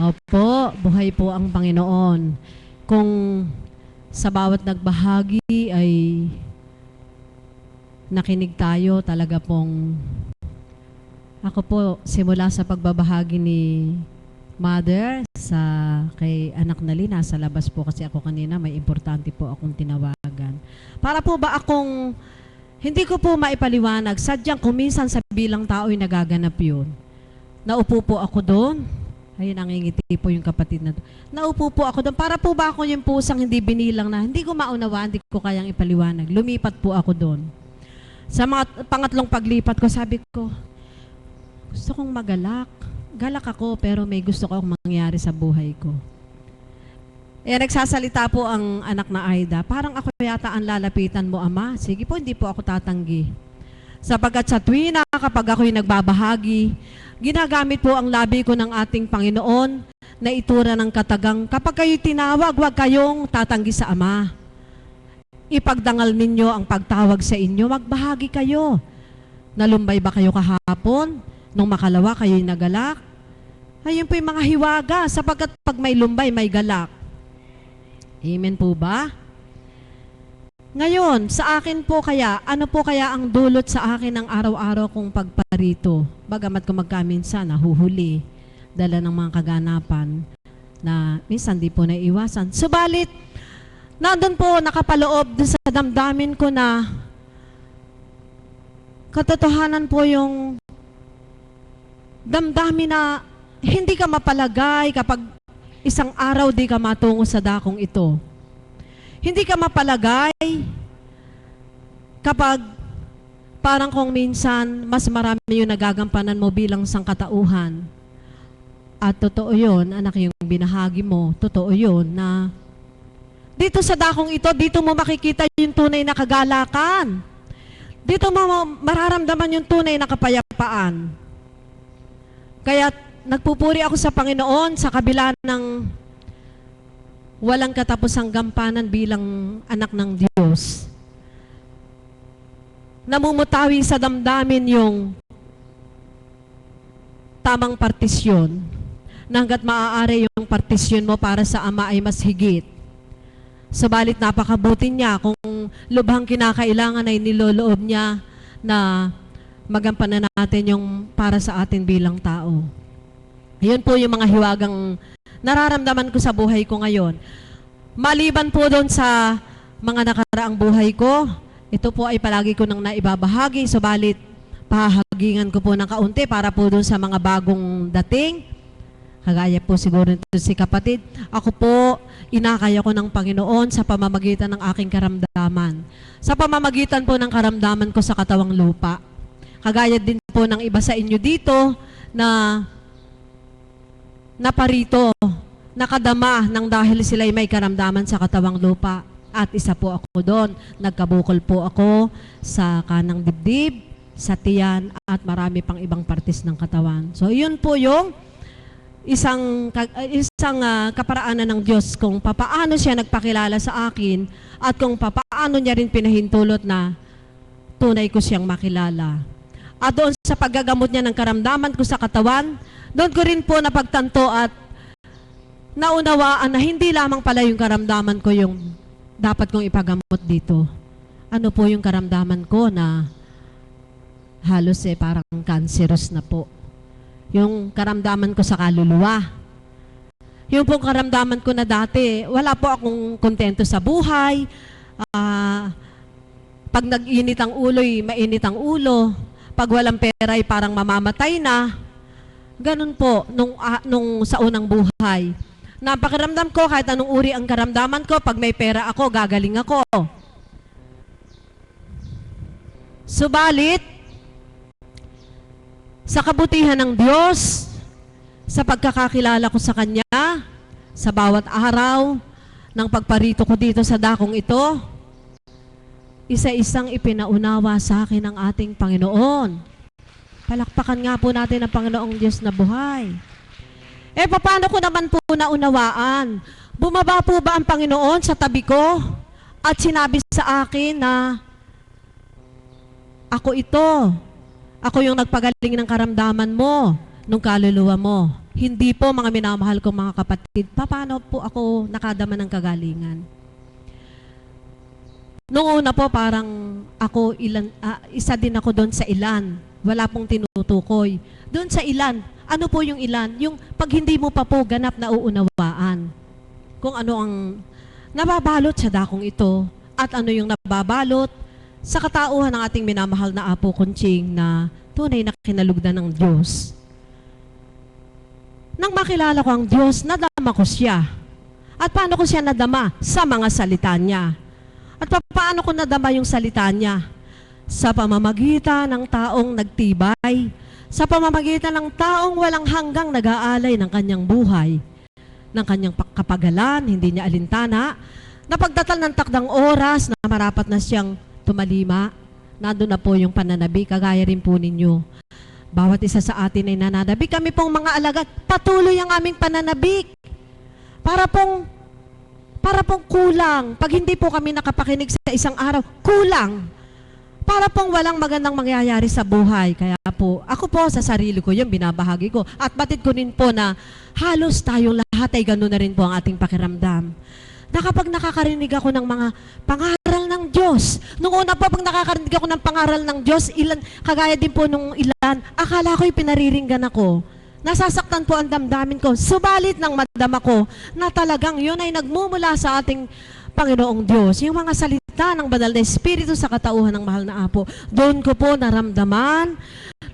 Opo, buhay po ang Panginoon. Kung sa bawat nagbahagi ay nakinig tayo, talaga pong ako po simula sa pagbabahagi ni Mother sa kay anak na Lina, sa labas po kasi ako kanina, may importante po akong tinawagan. Para po ba akong hindi ko po maipaliwanag, sadyang kuminsan sa bilang tao ay nagaganap yun. Naupo po ako doon. Ayun, nangingiti po yung kapatid na doon. Naupo po ako doon. Para po ba ako yung pusang hindi binilang na hindi ko maunawaan, hindi ko kayang ipaliwanag. Lumipat po ako doon. Sa mga pangatlong paglipat ko, sabi ko, gusto kong magalak. Galak ako, pero may gusto kong mangyari sa buhay ko. Eh, nagsasalita po ang anak na Aida, parang ako yata ang lalapitan mo, Ama. Sige po, hindi po ako tatanggi. Sapagkat sa tuwina, kapag ako'y nagbabahagi, ginagamit po ang labi ko ng ating Panginoon na itura ng katagang, kapag kayo'y tinawag, huwag kayong tatanggi sa Ama. Ipagdangal ninyo ang pagtawag sa inyo, magbahagi kayo. Nalumbay ba kayo kahapon? Nung makalawa kayo'y nagalak? Ayun po yung mga hiwaga, sapagkat pag may lumbay, may galak. Amen po ba? Ngayon, sa akin po kaya, ano po kaya ang dulot sa akin ng araw-araw kong pagparito? Bagamat ko magkaminsan, nahuhuli, dala ng mga kaganapan na minsan di po naiwasan. Subalit, nandun po nakapaloob sa damdamin ko na katotohanan po yung damdamin na hindi ka mapalagay kapag isang araw di ka matungo sa dakong ito. Hindi ka mapalagay kapag parang kung minsan mas marami yung nagagampanan mo bilang sangkatauhan. At totoo yun, anak, yung binahagi mo, totoo yun na dito sa dakong ito, dito mo makikita yung tunay na kagalakan. Dito mo mararamdaman yung tunay na kapayapaan. Kaya nagpupuri ako sa Panginoon sa kabila ng walang katapusang gampanan bilang anak ng Diyos. Namumutawi sa damdamin yung tamang partisyon na hanggat maaari yung partisyon mo para sa Ama ay mas higit. Subalit napakabuti niya kung lubhang kinakailangan ay niloloob niya na magampanan natin yung para sa atin bilang tao. Yun po yung mga hiwagang nararamdaman ko sa buhay ko ngayon. Maliban po doon sa mga nakaraang buhay ko, ito po ay palagi ko nang naibabahagi, subalit pahahagingan ko po ng kaunti para po doon sa mga bagong dating. Kagaya po siguro nito si kapatid, ako po, inakay ako ng Panginoon sa pamamagitan ng aking karamdaman. Sa pamamagitan po ng karamdaman ko sa katawang lupa. Kagaya din po ng iba sa inyo dito na naparito, nakadama ng dahil sila ay may karamdaman sa katawang lupa. At isa po ako doon. Nagkabukol po ako sa kanang dibdib, sa tiyan, at marami pang ibang partes ng katawan. So yun po yung isang kaparaanan ng Diyos kung papaano siya nagpakilala sa akin at kung papaano niya rin pinahintulot na tunay ko siyang makilala. At doon sa paggagamot niya ng karamdaman ko sa katawan, doon ko rin po napagtanto at naunawaan na hindi lamang pala yung karamdaman ko yung dapat kong ipagamot dito. Ano po yung karamdaman ko na halos parang cancerous na po. Yung karamdaman ko sa kaluluwa. Yung pong karamdaman ko na dati, wala po akong kontento sa buhay. Pag nag-init ang ulo, mainit ang ulo. Pag walang pera, parang mamamatay na. Ganun po, nung sa unang buhay. Napakiramdam ko, kahit anong uri ang karamdaman ko, pag may pera ako, gagaling ako. Subalit, sa kabutihan ng Diyos, sa pagkakakilala ko sa Kanya, sa bawat araw ng pagparito ko dito sa dakong ito, isa-isang ipinaunawa sa akin ng ating Panginoon. Palakpakan nga po natin ang Panginoong Diyos na buhay. Paano ko naman po naunawaan? Bumaba po ba ang Panginoon sa tabi ko at sinabi sa akin na ako ito, ako yung nagpagaling ng karamdaman mo, nung kaluluwa mo. Hindi po, mga minamahal kong mga kapatid, paano po ako nakadama ng kagalingan? Noong una po, parang ako isa din ako doon sa ilan. Wala pong tinutukoy. Doon sa ilan, ano po yung ilan? Yung pag hindi mo pa po ganap na uunawaan. Kung ano ang nababalot sa dakong ito at ano yung nababalot sa katauhan ng ating minamahal na Apo Kunching na tunay na kinalugdan ng Diyos. Nang makilala ko ang Diyos, nadama ko siya. At paano ko siya nadama? Sa mga salita niya. At paano ko nadama yung salita niya? Sa pamamagitan ng taong nagtibay, sa pamamagitan ng taong walang hanggang nag-aalay ng kanyang buhay, ng kanyang kapagalan, hindi niya alintana, na pagdatal ng takdang oras na marapat na siyang tumalima, nandun na po yung pananabi, kagaya rin po ninyo. Bawat isa sa atin ay nananabik. Kami pong mga alagad, patuloy ang aming pananabik. Para pong kulang. Pag hindi po kami nakapakinig sa isang araw, kulang. Para pong walang magandang mangyayari sa buhay. Kaya po, ako po sa sarili ko, yung binabahagi ko. At batid ko rin po na halos tayong lahat ay gano'n na rin po ang ating pakiramdam. Na kapag nakakarinig ako ng mga pangaral ng Diyos, nung una po pag nakakarinig ako ng pangaral ng Diyos, kagaya din po nung ilan, akala ko'y pinariringgan ako. Nasasaktan po ang damdamin ko. Subalit ng madama ko na talagang yun ay nagmumula sa ating Panginoong Diyos. Yung mga salita ng banal na Espiritu sa katauhan ng mahal na Apo, doon ko po naramdaman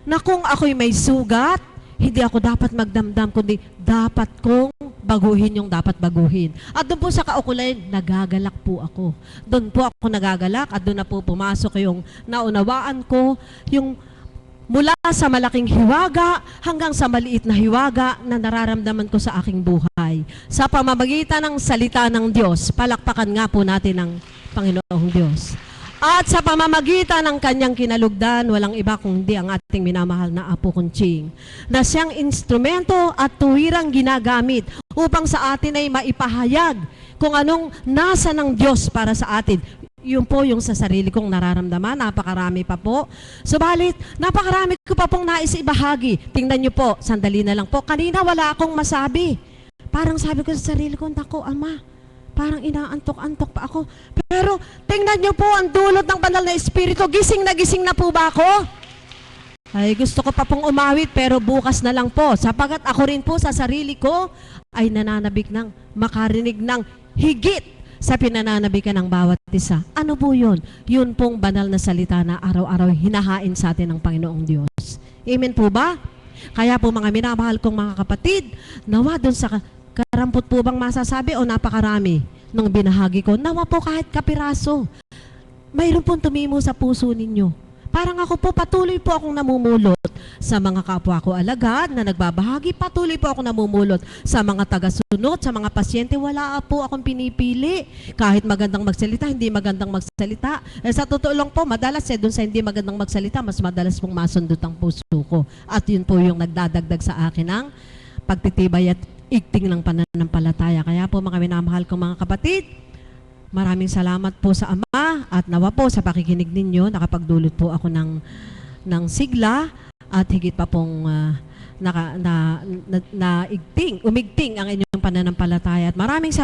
na kung ako'y may sugat, hindi ako dapat magdamdam, kundi dapat kong baguhin yung dapat baguhin. At doon po sa kaukulay, nagagalak po ako. Doon po ako nagagalak at doon na po pumasok yung naunawaan ko, yung mula sa malaking hiwaga hanggang sa maliit na hiwaga na nararamdaman ko sa aking buhay. Sa pamamagitan ng salita ng Diyos, palakpakan nga po natin ang Panginoong Diyos. At sa pamamagitan ng kanyang kinalugdan, walang iba kundi ang ating minamahal na Apo Kunching, na siyang instrumento at tuwirang ginagamit upang sa atin ay maipahayag kung anong nasa ng Diyos para sa atin. Yun po yung sa sarili kong nararamdaman, napakarami pa po. Subalit, napakarami ko pa pong nais ibahagi. Tingnan niyo po, sandali na lang po. Kanina wala akong masabi. Parang sabi ko sa sarili ko, nako, Ama, parang inaantok-antok pa ako. Pero tingnan niyo po ang dulot ng banal na Espiritu. Gising na po ba ako? Ay, gusto ko pa pong umawit pero bukas na lang po. Sapagat ako rin po sa sarili ko ay nananabik ng makarinig ng higit sa pinananabikan ng bawat isa. Ano po yun? Yun pong banal na salita na araw-araw hinahain sa atin ng Panginoong Diyos. Amen po ba? Kaya po mga minamahal kong mga kapatid, nawa doon sa karampot po bang masasabi o napakarami nung binahagi ko? Nawa po kahit kapiraso. Mayroon pong tumimo sa puso ninyo. Parang ako po, patuloy po akong namumulot sa mga kapwa ko alagad na nagbabahagi. Patuloy po ako namumulot sa mga tagasunod, sa mga pasyente. Wala po akong pinipili. Kahit magandang magsalita, hindi magandang magsalita. Sa totoo lang po, madalas doon sa hindi magandang magsalita, mas madalas pong masundot ang puso ko. At yun po yung nagdadagdag sa akin ng pagtitibay at igting ng pananampalataya. Kaya po mga minamahal kong mga kapatid, maraming salamat po sa Ama at nawa po sa pakikinig ninyo, nakapagdulot po ako ng sigla at higit pa pong umigting ang inyong pananampalataya. At maraming salamat